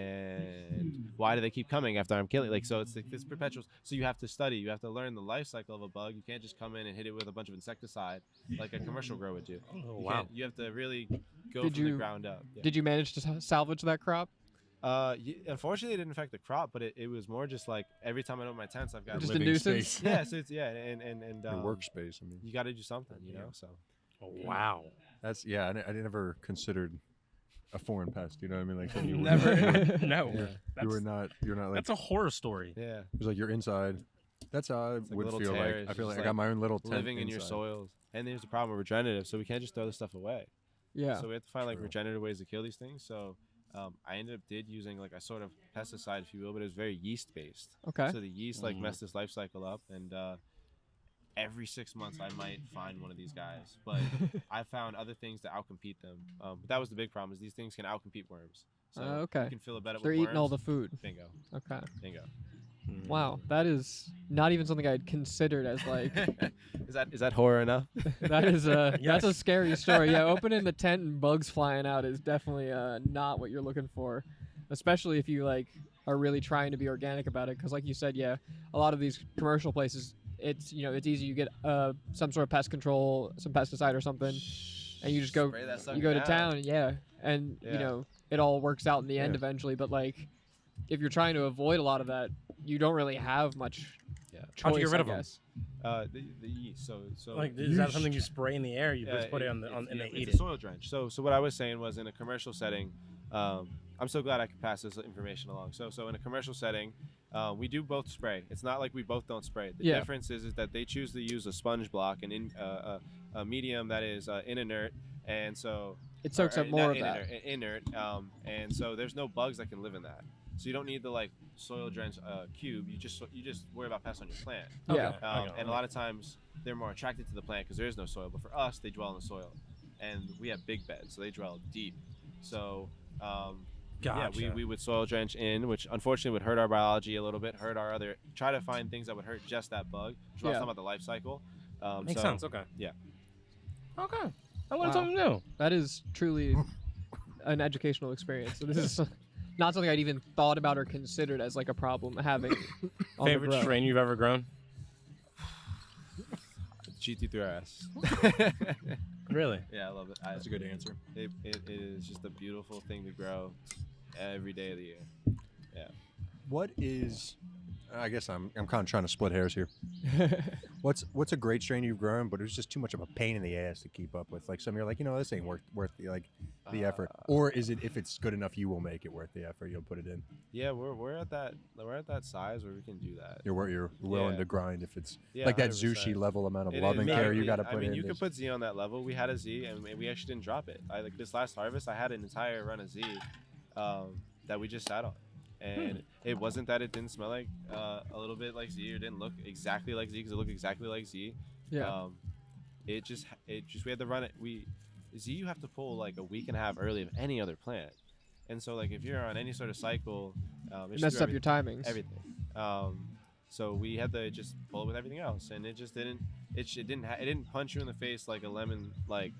And why do they keep coming after I'm killing? Like, so it's like this perpetual. So you have to study. You have to learn the life cycle of a bug. You can't just come in and hit it with a bunch of insecticide like a commercial grower would do. Oh, You wow. can't- You have to really go Did from the you- ground up. Yeah. Did you manage to salvage that crop? Unfortunately, it didn't affect the crop, but it was more just like every time I open my tents, I've got Just a living nuisance. space. yeah. So it's and Your workspace. I mean, you got to do something, So Oh, wow. that's I never considered a foreign pest. You know what I mean? Like something you Never. were- No. Yeah. That's, You're not like. that's a horror story. yeah, It was like you're inside. That's how I like would little feel terrors, like. I feel just like I got my own little tent living in your inside. soils. And there's the problem with regenerative, so we can't just throw this stuff away. Yeah. So we have to find like True. regenerative ways to kill these things. So I ended up using like a sort of pesticide, if you will, but it was very yeast based. Okay. So the yeast like messed this life cycle up, and every 6 months I might find one of these guys, but I found other things to outcompete them. But that was the big problem: is these things can outcompete worms. So Okay. you can fill a bed up They're with eating all worms. the food. Bingo, Okay. bingo. Wow, that is not even something I'd considered as like. Is that horror enough? That is that's a Yes. scary story. Yeah, opening the tent and bugs flying out is definitely not what you're looking for, especially if you like are really trying to be organic about it. Because like you said, yeah, a lot of these commercial places, it's it's easy. You get some sort of pest control, some pesticide or something, and you just go Spray that you sucker go to down. town, yeah, and Yeah. it all works out in the end Yeah. eventually. But like, if you're trying to avoid a lot of that, you don't really have much Yeah. choice. How'd you get rid I of 'em? guess. The yeast. So Like, is that something you spray in the air? You just put it on it's- and they eat it's it. a soil drench. So what I was saying was, in a commercial setting, I'm so glad I could pass this information along. So in a commercial setting, we do both spray. It's not like we both don't spray. The Yeah. difference is that they choose to use a sponge block and a medium that is inert, and so It soaks or, up more not of that. inert, and so there's no bugs that can live in that. so you don't need the like soil drench cube. You just worry about pests on your plant. Yeah. And a lot of times they're more attracted to the plant because there is no soil. But for us, they dwell in the soil, and we have big beds, so they dwell deep. So Gotcha. yeah, we would soil drench in, which unfortunately would hurt our biology a little bit, try to find things that would hurt just that bug. Which I was talking about the life cycle. Makes sense. Okay. Yeah. Okay. I learned Wow. something new. That is truly an educational experience. So this is not something I'd even thought about or considered as like a problem having. on the Favorite grow. strain you've ever grown? GT3RS. Really? Yeah, I love it. That's a good answer. It is just a beautiful thing to grow every day of the year. What is? I guess I'm kind of trying to split hairs here. What's a great strain you've grown, but it was just too much of a pain in the ass to keep up with? Like some you're like, this ain't worth the effort. Or is it, if it's good enough, you will make it worth the effort? You'll put it in. Yeah, we're at that size where we can do that. You're willing Yeah. to grind if it's Yeah, like that 100%. Zushi level amount of It love is. and care you I got to put in. mean, you could is- put Z on that level. We had a Z, and we actually didn't drop it. Like this last harvest, I had an entire run of Z that we just sat on. And it wasn't that it didn't smell like a little bit like Z or didn't look exactly like Z, because it looked exactly like Z. Yeah. It just we had to run it. Z you have to pull like a week and a half early of any other plant, and so like if you're on any sort of cycle, It messes up your timings. everything. So we had to just pull it with everything else, and it just didn't. It didn't punch you in the face like a lemon like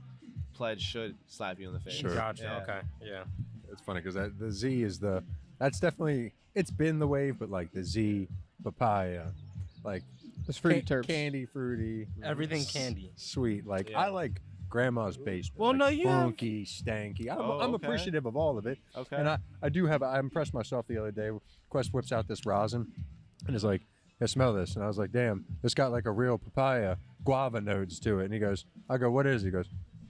pledge should slap you in the face. Sure. Gotcha. Yeah. Okay. Yeah. It's funny because the Z is that's definitely, it's been the wave, but like the Z papaya, like It's fruity terps. candy, fruity, Everything candy. sweet. Like Yeah. I like grandma's basement. Well, like, no, you have- funky, stanky. Oh, I'm okay. appreciative of all of it. Okay. And I impressed myself the other day. Quest whips out this rosin and is like, "Yeah, smell this." And I was like, "Damn, it's got like a real papaya guava notes to it." And he goes, I go, "What is it?" He goes,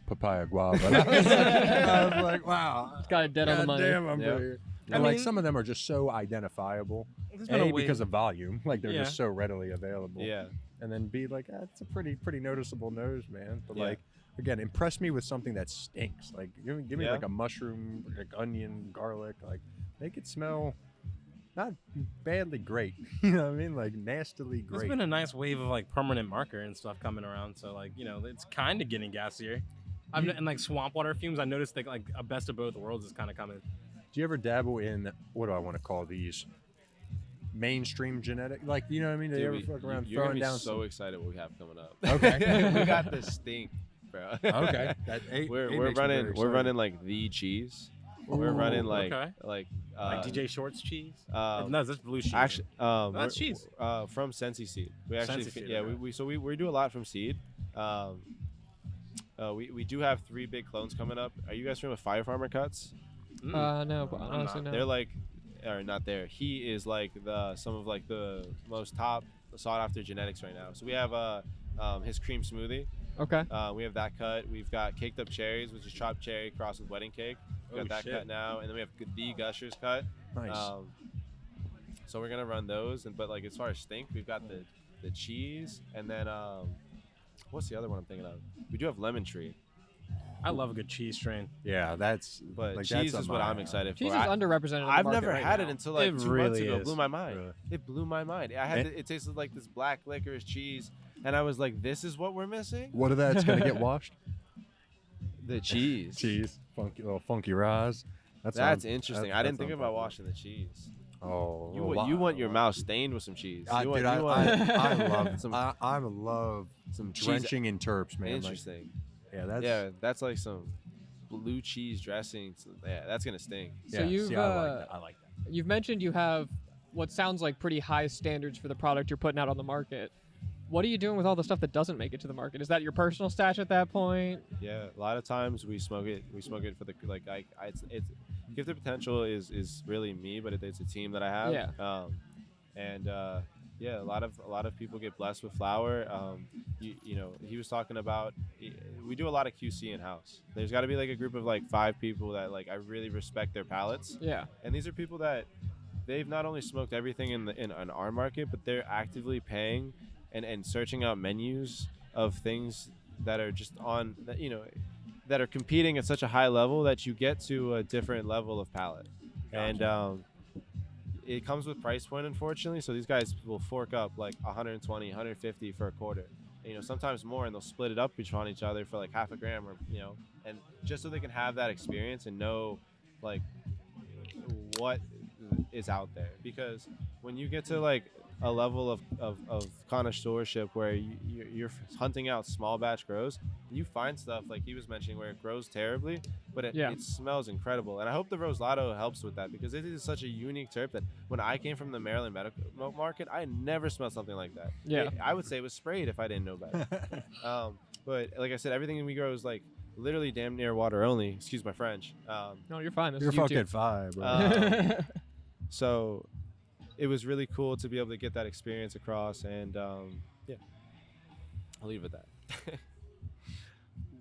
"Papaya guava." And I was like, "Wow, It's got it dead on the money. damn, I'm Yeah. brilliant." I And like mean- some of them are just so identifiable. There's been a wave. Because of volume, like they're Yeah. just so readily available. Yeah. And then B, like, it's a pretty noticeable nose, man. But Yeah. like, again, impress me with something that stinks. Like, give me Yeah. like a mushroom, like onion, garlic. Like, make it smell not badly great. You know what I mean? Like nastily There's great. been a nice wave of like permanent marker and stuff coming around, so like it's kind of getting gassier. And like swamp water fumes, I noticed that like a best of both worlds is kind of coming. Do you ever dabble in, what do I want to call these? Mainstream genetic, like, you know what I mean? Do you ever fuck around you're gonna throwing be down so excited what we have coming up. Okay. We got the stink, bro. Okay. We're running like the cheese. We're running like okay. like Like DJ Short's cheese. um, No, that's blue cheese. Actually, that's we're- cheese. From Sensi Seed. We actually, Sensi Seed, yeah, okay. we do a lot from seed. We do have 3 big clones coming up. Are you guys familiar with Fire Farmer Cuts? No, but honestly, no. They're like, or not there. He is like some of like the most top sought after genetics right now. So we have his cream smoothie. Okay. We have that cut. We've got caked up cherries, which is chopped cherry crossed with wedding cake. We got that shit. cut now, and then we have the Gushers cut. Nice. So we're gonna run those, but like as far as stink, we've got the cheese, and then what's the other one I'm thinking of? We do have lemon tree, I love a good cheese strain. Yeah, that's but like, cheese that's is what I'm excited Cheese for. is underrepresented. in the I've market never right had now. it until like It 2 months really ago. It is. blew my mind. Really? It blew my mind. It tasted like this black licorice cheese, and I was like, "This is what we're missing." What of that's gonna get washed? The cheese. Cheese, little funky rise. That's interesting. I didn't think that's about unpopular. washing the cheese. Oh, You want your mouth stained with some cheese. I You want- love some I love some cheese. drenching in terps, man. Like, Interesting. yeah, That's like some blue cheese dressing. So, yeah, that's gonna stink. So yeah, you've see, I like that. you've mentioned you have what sounds like pretty high standards for the product you're putting out on the market. What are you doing with all the stuff that doesn't make it to the market? Is that your personal stash at that point? Yeah, a lot of times we smoke it. We smoke it for the like. It's Gifted Potential is really me, but it's a team that I have. Yeah. Yeah, a lot of people get blessed with flower. You know, he was talking about. We do a lot of QC in house. There's got to be like a group of like 5 people that like I really respect their palates. Yeah. And these are people that they've not only smoked everything in our market, but they're actively paying and searching out menus of things that are just on, you know, that are competing at such a high level that you get to a different level of palate. Gotcha. And it comes with price point, unfortunately. So these guys will fork up like 120, 150 for a quarter. And, sometimes more, and they'll split it up between each other for like half a gram, or and just so they can have that experience and know like what is out there. Because when you get to like a level of connoisseurship where you're hunting out small batch grows, you find stuff like he was mentioning where it grows terribly, but it smells incredible. And I hope the Rosado helps with that, because it is such a unique terp that when I came from the Maryland medical market, I never smelled something like that. Yeah. I would say it was sprayed if I didn't know better. But like I said, everything we grow is like literally damn near water only. Excuse my French. No, you're fine. This You're is fucking YouTube. fine, bro. So it was really cool to be able to get that experience across, and yeah, I'll leave it at that.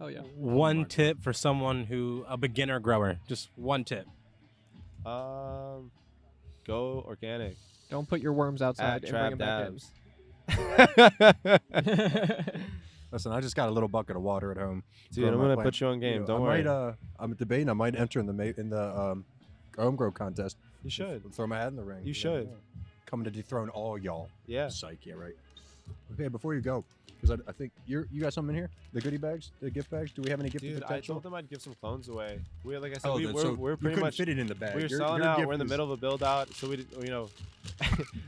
Oh yeah. One tip for someone a beginner grower. Just one tip. Go organic. Don't put your worms outside At and bring Travs them back Dabs. Listen, I just got a little bucket of water at home. Dude, growing I'm my gonna plant. put you on game. You know, Don't worry. I'm debating. I might enter in the home grow contest. You should. Throw my hat in the ring. You should. Coming to dethrone all y'all. Yeah. Psych, yeah, right. Okay, before you go, because I think you got something in here? The goodie bags? The gift bags? Do we have any gift Dude, I potential? told them I'd give some clones away. Like I said, Oh, so we're you pretty couldn't much fit it in the bag. we're Your selling gift out. We're in the is- middle of a build out, so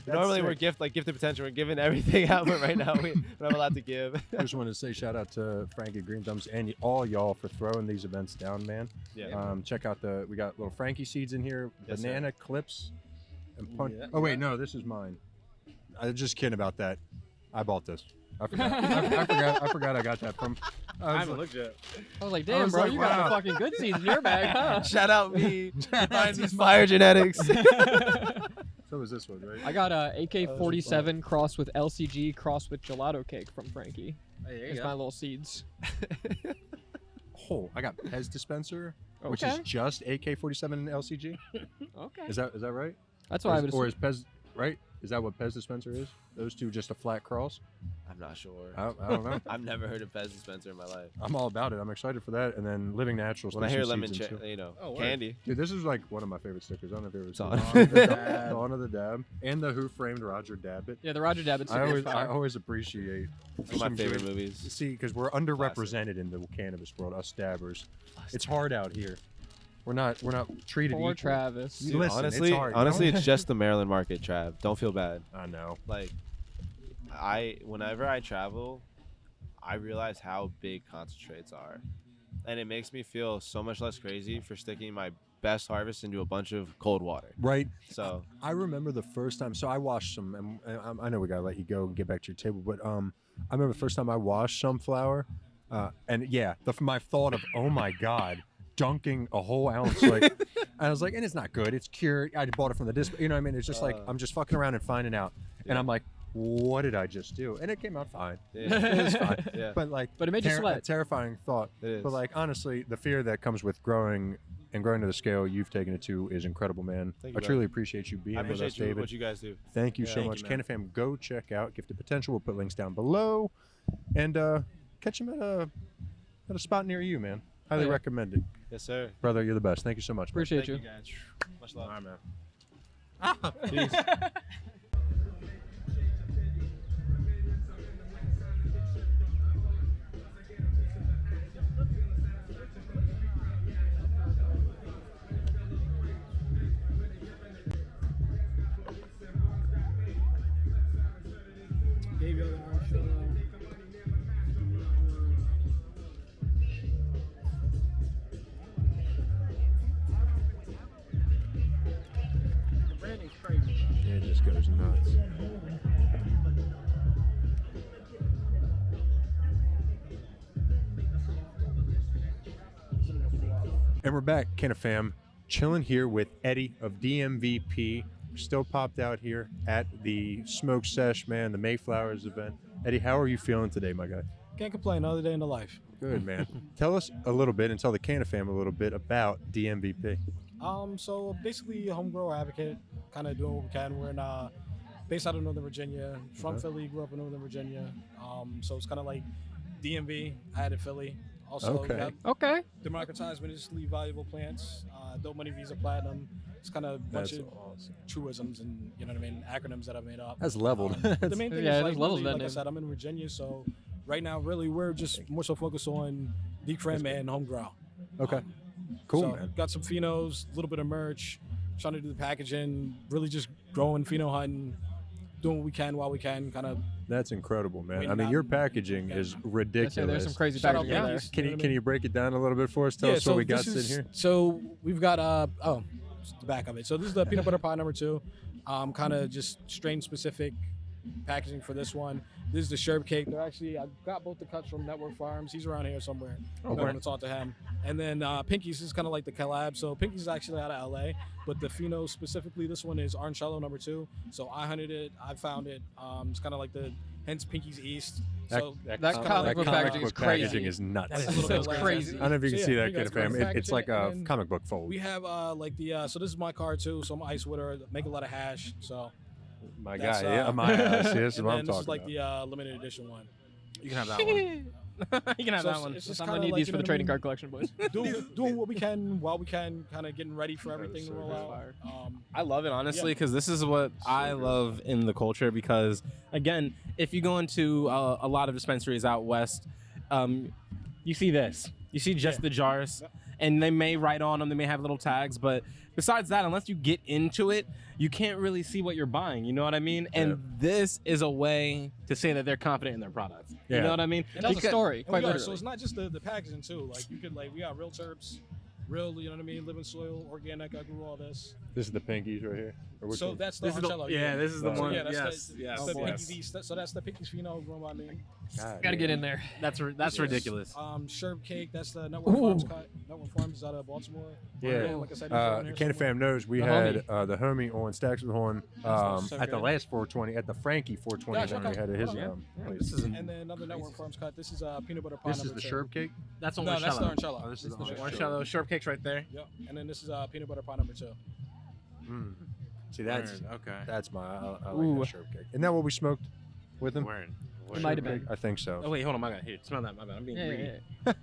normally we're sick. gifted potential. We're giving everything out, but right now we don't have a lot to give. I just wanted to say shout out to Frankie Green Thumbs and all y'all for throwing these events down, man. Yeah. Check out we got little Frankie seeds in here, Yes, banana clips, and punch. Yeah. Oh wait, no, this is mine. I was just kidding about that. I bought this. I forgot. I forgot I got that from. I haven't looked yet. I was like, I damn, was bro, like, you got wow. the fucking good seeds in your bag, huh? Shout out me. Find these fire genetics. So is this one, right? I got a AK-47 crossed with LCG crossed with gelato cake from Frankie. It's my little seeds. Oh, I got Pez dispenser, which is Okay. just AK-47 and LCG. Okay. Is that right? That's what I would Or assume. is Pez right? Is that what Pez dispenser is? Those two just a flat cross? I'm not sure. I don't know. I've never heard of Pez dispenser in my life. I'm all about it. I'm excited for that. And then Living Naturals. When I threw hear some lemon, seeds in, too. Oh, word. candy. Dude, this is like one of my favorite stickers. I don't know if you ever Dawn. seen it. Dawn of the Dab. And the Who Framed Roger Dabbit. Yeah, the Roger Dabbit I sticker. always appreciate One of my some favorite good- movies. See, because we're underrepresented in the cannabis world, us dabbers. It's hard out here. We're not treated Poor equal. Travis. You Dude, listen, it's honestly, hard, you honestly, know? it's just the Maryland market, Trav. Don't feel bad. I know. Like, whenever I travel, I realize how big concentrates are, and it makes me feel so much less crazy for sticking my best harvest into a bunch of cold water. Right. So I remember the first time. So I washed some, and I know we gotta let you go and get back to your table, but I remember the first time I washed some flour, and yeah, my thought of, oh my god, dunking a whole ounce, like, I was like, and it's not good. It's cured. I bought it from the disp. You know what I mean? It's just like I'm just fucking around and finding out, and Yeah. I'm like, what did I just do? And it came out fine. yeah, It was fine. yeah, But like, But it made you a sweat. terrifying thought. it is. But like, honestly, the fear that comes with growing to the scale you've taken it to is incredible, man. Thank I you, truly appreciate you being I with us, appreciate David. what you guys do. Thank you Yeah. so Thank much. you, man. CannaFam, go check out Gifted Potential. We'll put links down below. And catch him at a spot near you, man. Highly Yeah. recommended. Yes, sir. Brother, you're the best. Thank you so much. man. Appreciate Thank you. you guys. Much love. All right, man. Peace. It just goes nuts. And we're back, CannaFam, chilling here with Eddie of DMVP. Still popped out here at the Smoke Sesh, man, the Mayflowers event. Eddie, how are you feeling today, my guy? Can't complain. Another day in the life. Good, man. Tell us a little bit and tell the CannaFam a little bit about DMVP. So basically a home grower advocate, kind of doing what we can. We're based out of Northern Virginia, from Okay. Philly, grew up in Northern Virginia. So it's kind of like DMV. I had in Philly. Also, Okay. got Okay. democratized medicinally valuable plants, adult money visa platinum, It's kind of a bunch That's of awesome. truisms and you know what I mean, acronyms that I've made up. That's leveled. But the main thing Yeah, is there's like, levels really, to that like I name. said, I'm in Virginia, so right now really we're just more so focused on deep frame and home grow. Okay. Cool, So man. got some phenos, a little bit of merch, trying to do the packaging, really just growing, pheno hunting, doing what we can while we can, kind of. That's incredible, man. Waiting I mean, out your and- packaging yeah. is Let's ridiculous. say there's some crazy Shout out packaging in there. Yankees. Can You you know what I can mean? you break it down a little bit for us? Tell us what we got this sitting here. So we've got the back of it. So this is the peanut butter pie number 2. Kind of just strain specific packaging for this one. This is the sherb cake. They're actually, I got both the cuts from Network Farms. He's around here somewhere. I'm going to talk to him. And then Pinky's is kind of like the collab. So Pinky's actually out of LA, but the pheno specifically, this one is Orangello number 2. So I hunted it, I found it. It's kind of like hence Pinky's East. So that it's kinda comic book packaging is crazy. packaging is nuts. That's It's a little bit crazy. crazy. I don't know if you can see that, you kid guys fam. can It's like a and comic book fold. we have like the so this is my card too. So I'm ice with her, make a lot of hash. So My that's, guy, yeah, my ass. See, this is and what then I'm this talking is like about. the limited edition one. You can have that one. You can have So that one. it's just I'm gonna kinda need like, these you for know the what I trading mean? card collection, boys. doing what we can while we can, kind of getting ready for everything to so roll good. out. I love it honestly Yeah. because this is what I good. love in the culture. Because again, if you go into a lot of dispensaries out west, you see this. You see just Yeah. the jars, and they may write on them. They may have little tags, but besides that, unless you get into it, you can't really see what you're buying. You know what I mean? And this is a way to say that they're confident in their products. You Yeah. know what I mean? It tells a Because- story, And quite we are, literally. so it's not just the packaging too. Like you could we got real terps, real, you know what I mean, living soil, organic. I grew all this. This is the pinkies right here. Or which So one? that's the This is the, Orangello, yeah, this is the So one. yeah, that's yes, the, yes, that's the yes. Pinky's East. So that's the Pinky's pheno grown by me. God, Gotta man. get in there. That's Yes. ridiculous. Sherb cake. That's the Network Farms cut. Network Farms is out of Baltimore. Yeah. Like I said, he's around here Canna somewhere. Fam knows we The had homie. the homie on Stacks with Horn so at the good. last 420 at the Frankie 420 Gotcha, when we okay. had his. Oh, This is And then another Network Farms cut. This is peanut butter pie This is number the 2. sherb cake. that's No, Orangello. that's the Orangello. Oh, this is the Orangello sherb cakes right there. Yep. And then this is peanut butter pie number 2. Mm. See, that's okay. that's my I Ooh. like that sherb cake. Isn't that what we smoked with him? Word. It might have been. I think so. Oh wait, hold on, my bad. Here, smell that. My bad. I'm being Yeah, greedy. yeah, yeah.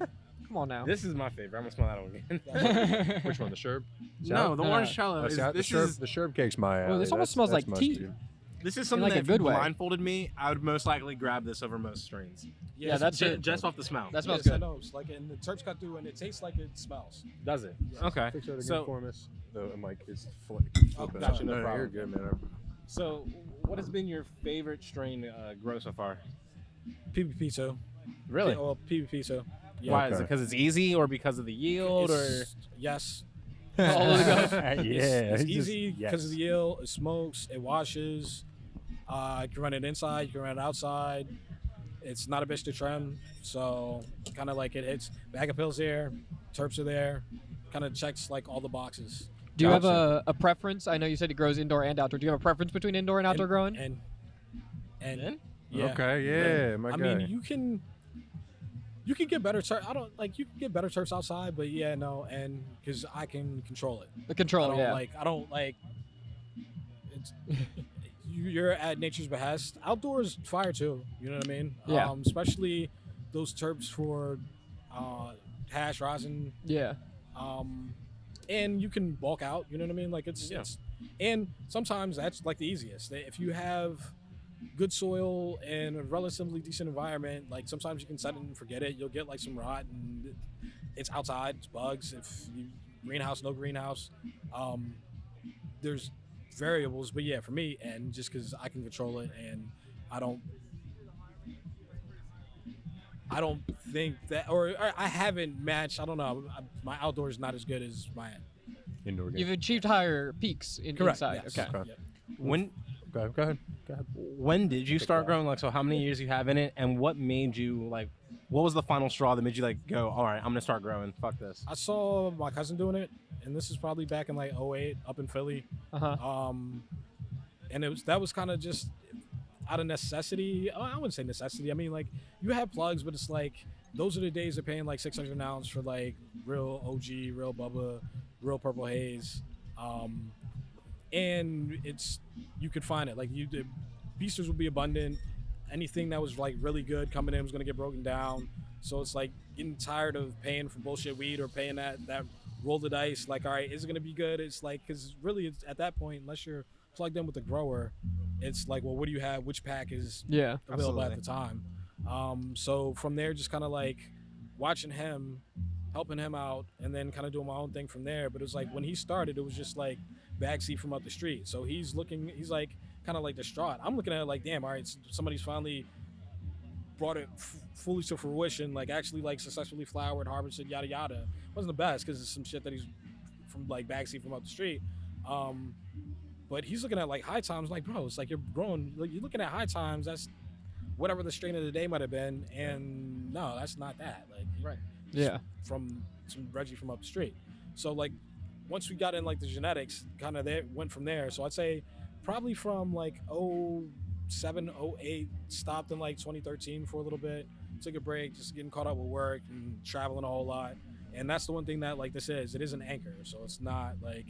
Come on now. This is my favorite. I'm gonna smell that one again. Which one? The sherb? No, the No. Orangello. Oh, is see, the this sherb, is the sherb cake's my. Well, this alley. almost smells That's like my tea. speed. this is something like that a if good you way. blindfolded me, I would most likely grab this over most strains. Yeah, that's it. Just off the smell. That smells Yes, I good. know. It's like, and the terps cut through, and it tastes like it smells. Does it? Okay. Fix that again So, for us. The mic is Oh, flipping. gotcha, no No, problem. you're good, man. so what has been your favorite strain grow so far? PvP too. Really? Well, PvP too. Yeah. Why is it? Okay. Because it's easy, or because of the yield, Yes. All of those. yeah, It's he's just- easy because of the yield. It smokes. It washes. You can run it inside. You can run it outside. It's not a bitch to trim. So kind of like it hits. Bag of pills here. Terps are there. Kind of checks like all the boxes. Do you have Gotcha. a preference? I know you said it grows indoor and outdoor. Do you have a preference between indoor and outdoor growing? And yeah. Okay, yeah, my I guy. mean, you can get better terps. I don't like you can get better terps outside, but yeah, no, and because I can control it. The control, I don't like. It's you're at nature's behest. Outdoors, fire too. You know what I mean? Yeah. Especially those terps for hash rosin. Yeah. And you can bulk out. You know what I mean? Like it's and sometimes that's like the easiest. If you have good soil and a relatively decent environment, like sometimes you can set it and forget it. You'll get like some rot and it's outside, it's bugs. If you greenhouse, no greenhouse, there's variables. But yeah, for me, and just because I can control it, and I don't think that, or I haven't matched. I don't know. My outdoors is not as good as my Indoor game. You've achieved higher peaks correct. inside. Yes. Okay. Okay. Yep. When Go ahead. when did you start growing? Like, so how many years you have in it, and what made you like? What was the final straw that made you like go? All right, I'm gonna start growing. Fuck this. I saw my cousin doing it, and this is probably back in like '08 up in Philly. Uh-huh. And that was kind of just out of necessity. I wouldn't say necessity. I mean, like you have plugs, but it's like those are the days they're paying like 600 an ounce for like real OG, real Bubba, real Purple Haze. And it's you could find it like the beasters would be abundant. Anything that was like really good coming in was gonna get broken down. So it's like getting tired of paying for bullshit weed or paying that roll the dice. Like, all right, is it gonna be good? It's like, because really, it's at that point, unless you're plugged in with the grower, it's like, well, what do you have? Which pack is Yeah. available at Absolutely. the time? So from there, just kind of like watching him, helping him out, and then kind of doing my own thing from there. But it was like when he started, it was just like backseat from up the street. So he's like kind of like distraught. I'm looking at it like, damn, all right, somebody's finally brought it fully to fruition, like actually like successfully flowered, harvested, yada yada. Wasn't the best because it's some shit that he's from like backseat from up the street. But he's looking at like high times, like, bro, it's like you're growing, like, you're looking at high times. That's whatever the strain of the day might have been, and no, that's not that. Like, Right. Yeah. from some Reggie from up the street. So like once we got in like the genetics, kind of there went from there. So I'd say probably from like 07, 08, stopped in like 2013 for a little bit, took a break, just getting caught up with work and traveling a whole lot. And that's the one thing that like this is, it is an anchor. So it's not like,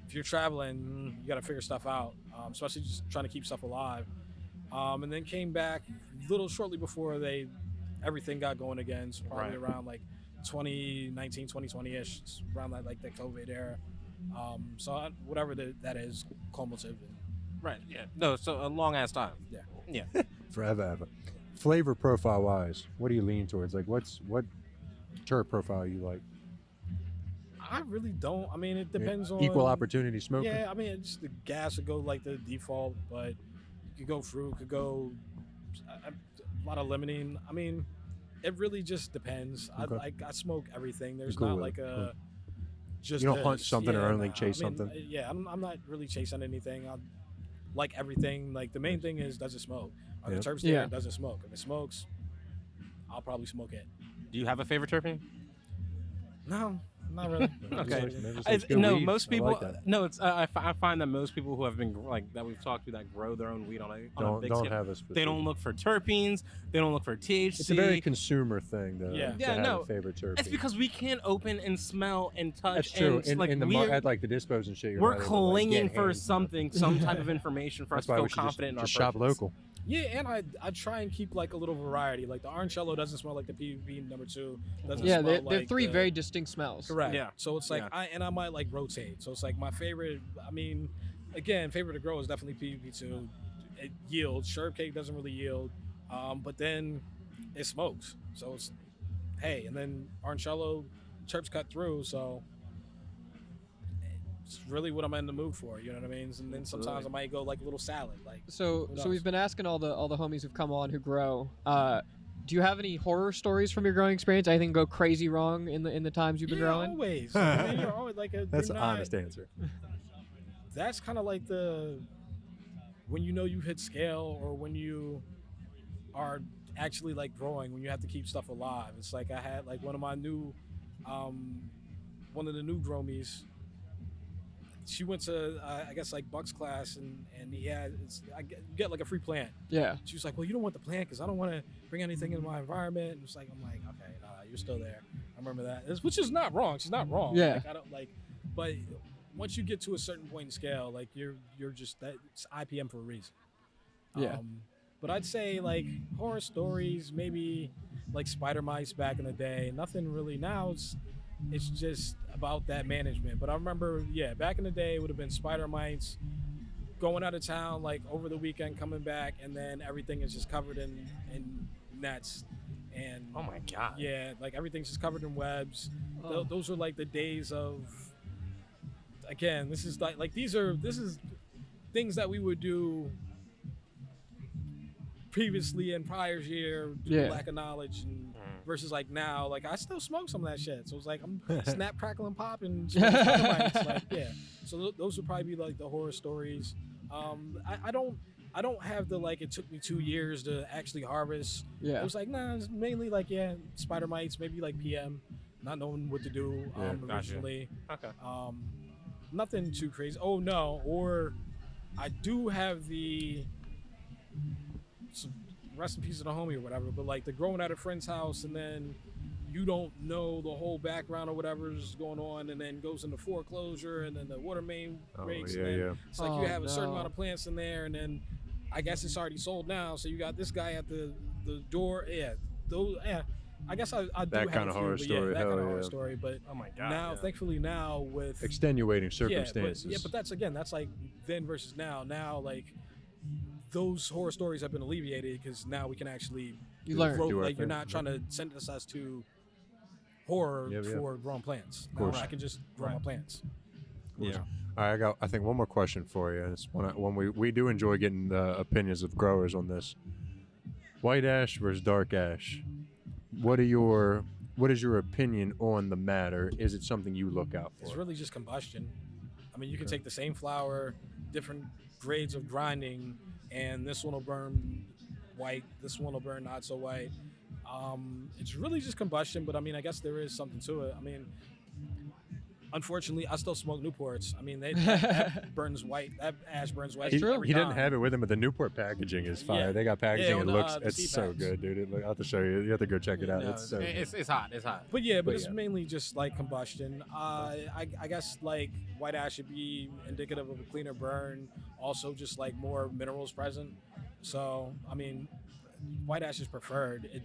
if you're traveling, you got to figure stuff out, especially just trying to keep stuff alive. And then came back a little shortly before everything got going again. So probably around like 2019, 2020-ish, around that like the COVID era. Whatever that is, cumulative. Right. Yeah. No. So a long ass time. Yeah. Yeah. Forever. Flavor profile wise, what do you lean towards? Like, what terp profile you like? I really don't. I mean, it depends on Equal opportunity smoker. Yeah, I mean, it's just the gas would go like the default, but you could go fruit, could go a lot of limonene. I mean, it really just depends. Okay. I smoke everything. There's Cool not with like it. a Cool. just You don't hunt this. something or only nah. chase I mean, something? Yeah, I'm not really chasing anything. I like everything. Like the main thing is, does it smoke? Are Yep. the terps there? Yeah. Does it smoke? If it smokes, I'll probably smoke it. Do you have a favorite terpene? No, not really. Okay. Maybe it's good No, weed. most I people. like that. No, it's. I find that most people who have been like that we've talked to that grow their own weed on a big Don't scale, have a specific. they don't look for terpenes. They don't look for THC. It's a very consumer thing to, Yeah. to Yeah, have no. a favorite terpene. It's because we can't open and smell and touch. That's true. And, In, like, in the at like the dispos and shit, you're we're not able to, like, clinging get for hands on it. some type of information for us That's to why feel we should confident in our just shop purchase. local. Yeah, and I try and keep like a little variety. Like the Orangello doesn't smell like the PVP number 2. Doesn't Yeah, smell they're like three the- very distinct smells. correct. Yeah. So it's like Yeah. I might like rotate. So it's like my favorite. I mean, again, favorite to grow is definitely PVP2. It yields. Sherb cake doesn't really yield, but then it smokes. So it's hey, and then Orangello chirps cut through. So it's really what I'm in the mood for. You know what I mean? And then sometimes I might go like a little salad. Like So Who so knows? we've been asking all the homies who've come on who grow. Do you have any horror stories from your growing experience? Anything go crazy wrong in the times you've been yeah, growing? always. I mean, you're always like That's you're an not- honest answer. That's kind of like when you know you hit scale or when you are actually like growing, when you have to keep stuff alive. It's like I had like one of the new gromies. She went to I guess like Buck's class and he had get like a free plant. Yeah. She was like, well, you don't want the plant because I don't want to bring anything into my environment. And it's like, I'm like, okay, nah, you're still there. I remember that, which is not wrong. She's not wrong. Yeah. Like, I don't like, but once you get to a certain point in scale, like you're just that it's IPM for a reason. Yeah. But I'd say like horror stories, maybe like spider mice back in the day. Nothing really now. It's just about that management. But I remember, yeah, back in the day, it would have been spider mites, going out of town like over the weekend, coming back, and then everything is just covered in nets. And Oh my god. yeah, like everything's just covered in webs. Oh. Those are like the days of. Again, this is this is things that we would do previously in prior year, due to Yeah. lack of knowledge, and versus like now, like I still smoke some of that shit. So it's like I'm snap, crackle, and pop, and smoke spider mites. Like yeah. So those would probably be like the horror stories. I don't have the like it took me 2 years to actually harvest. Yeah. It was like nah, it's mainly like yeah, spider mites, maybe like PM, not knowing what to do Yeah. Gotcha. originally. Okay. Nothing too crazy. Oh no, or I do have rest in peace to the homie or whatever, but like the growing at a friend's house and then you don't know the whole background or whatever's going on and then goes into foreclosure and then the water main breaks and then it's like Oh, you have a certain no. amount of plants in there and then I guess it's already sold now, so you got this guy at the door. Yeah, those I guess I do That have kind a of few, horror but story, Yeah, that hell kind of horror yeah. story. But Oh my god. now, thankfully, now with Extenuating circumstances. Yeah, but that's like then versus now. Now, like those horror stories have been alleviated because now we can actually You learn. Do our like you're thing. not trying to sentence us to horror Yep, yep. for growing plants. Now course. I can just grow my plants. Yeah. All right, I think one more question for you. It's one we do enjoy getting the opinions of growers on this. White ash versus dark ash. What is your opinion on the matter? Is it something you look out for? It's really just combustion. I mean, you can take the same flour, different grades of grinding, and this one will burn white, this one will burn not so white. It's really just combustion, but I mean, I guess there is something to it. I mean, unfortunately, I still smoke Newports. I mean, that burns white. That ash burns white. That's true. every He didn't time. have it with him, but the Newport packaging is fire. Yeah. They got packaging. Yeah, It on looks the it's so C-packs. good, dude. I'll have to show you. You have to go check it out. No, It's so good. it's hot. It's hot. But yeah, but it's yeah. mainly just like combustion. I guess like white ash should be indicative of a cleaner burn. Also, just like more minerals present. So I mean, white ash is preferred. It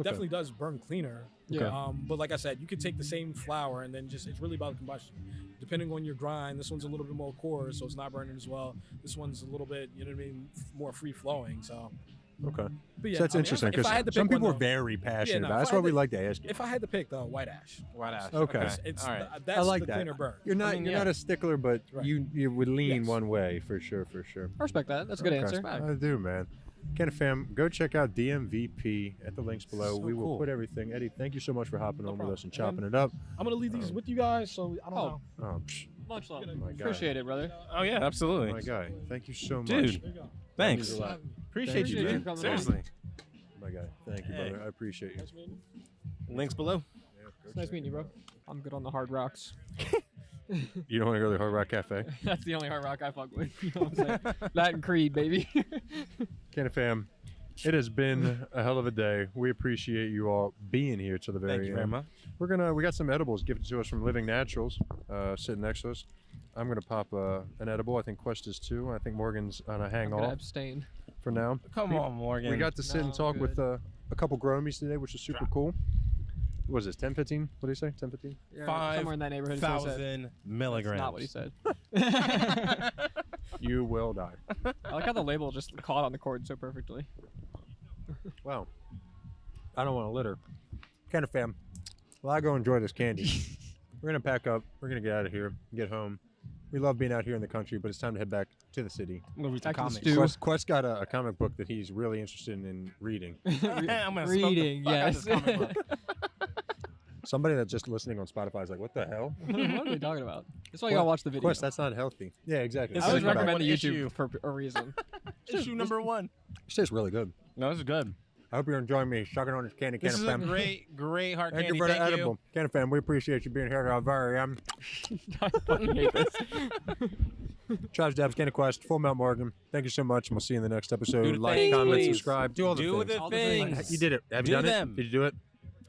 definitely does burn cleaner. Yeah. But like I said, you could take the same flour and then just it's really about the combustion. Depending on your grind, this one's a little bit more coarse, so it's not burning as well. This one's a little bit, you know what I mean, more free flowing. So. Okay. But yeah, So that's I mean, interesting if I had to because some pick one, people are though, very passionate no, about it. if That's I why had we to- like to ask you. if I had to pick though, white ash. White ash. Okay. It's All right. that's I like the that. cleaner burn. You're not I mean, you're yeah. not a stickler, but Right. you would lean Yes. one way for sure. I respect that. That's a good Okay. answer. I do, man. Kenna fam, go check out DMVP at the links below. So we will cool. put everything. Eddie, thank you so much for hopping on with problem. us and chopping it up. I'm gonna leave these with you guys, so I don't Oh. know. Oh, psh, Much love. my God. Appreciate it, brother. Oh yeah, absolutely. my guy, thank you so much. Dude. There you go. Thanks. Means a lot. Appreciate Thank you, you for dude. coming on. Seriously. My guy, thank you, Hey. brother. I appreciate you. Nice meeting you. Links below. Yeah, go It's nice check meeting you, it bro. I'm good on the Hard Rocks. out. You don't want to go to the Hard Rock Cafe? That's the only Hard Rock I fuck with. You know what I'm saying? That and Creed, baby. Kenna fam, it has been a hell of a day. We appreciate you all being here to the very Thank end. you very much. We got some edibles gifted to us from Living Naturals, sitting next to us. I'm gonna pop an edible. I think Quest is too. I think Morgan's on a hang I'm gonna off abstain. for now. Come on, Morgan. We got to sit and No, talk with good. a couple gromies today, which is super cool. What was this? 10, 15? What did he say? 10, 15? Yeah, somewhere in that neighborhood. is what he said. 5,000 milligrams. That's not what he said. You will die. I like how the label just caught on the cord so perfectly. Well, I don't want to litter. Kenna fam, well, I go enjoy this candy. We're gonna pack up. We're gonna get out of here. Get home. We love being out here in the country, but it's time to head back to the city. I'm gonna read some Back to the comics. stew. Quest got a comic book that he's really interested in reading. I'm gonna smoke the Reading, fuck out of yes. this comic book. Somebody that's just listening on Spotify is like, "What the hell?" What are they talking about? That's why you gotta watch the video. Quest, that's not healthy. Yeah, exactly. This I is always number recommend the one YouTube issue. for a reason. Issue number 1. It tastes really good. No, this is good. I hope you're enjoying me sucking on this candy. This Kenna is a fam. great hard Thank candy. you for the Thank edible. Kenna fam, we appreciate you being here at our very I fucking hate this. Travs Dabs, CannaQuesst, Full Mount Morgan. Thank you so much, and we'll see you in the next episode. Do the Like, things, comment, please. subscribe. Do all the Do things. the All the things. things. You did it. Have you Do done them. it? Did you do it?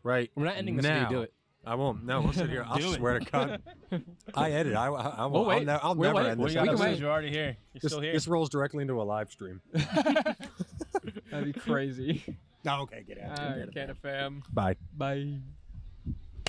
Right. We're not ending this now. until you do it. I won't. No, we'll sit here. I'll Do it. swear to God. I edit. I We'll won't. wait. I'll We'll never wait. end Well, this you gotta can episode. wait. You're already here. You're This, still here. this rolls directly into a live stream. That'd be crazy. No, okay, get out. All right, Canna fam. Bye. Bye.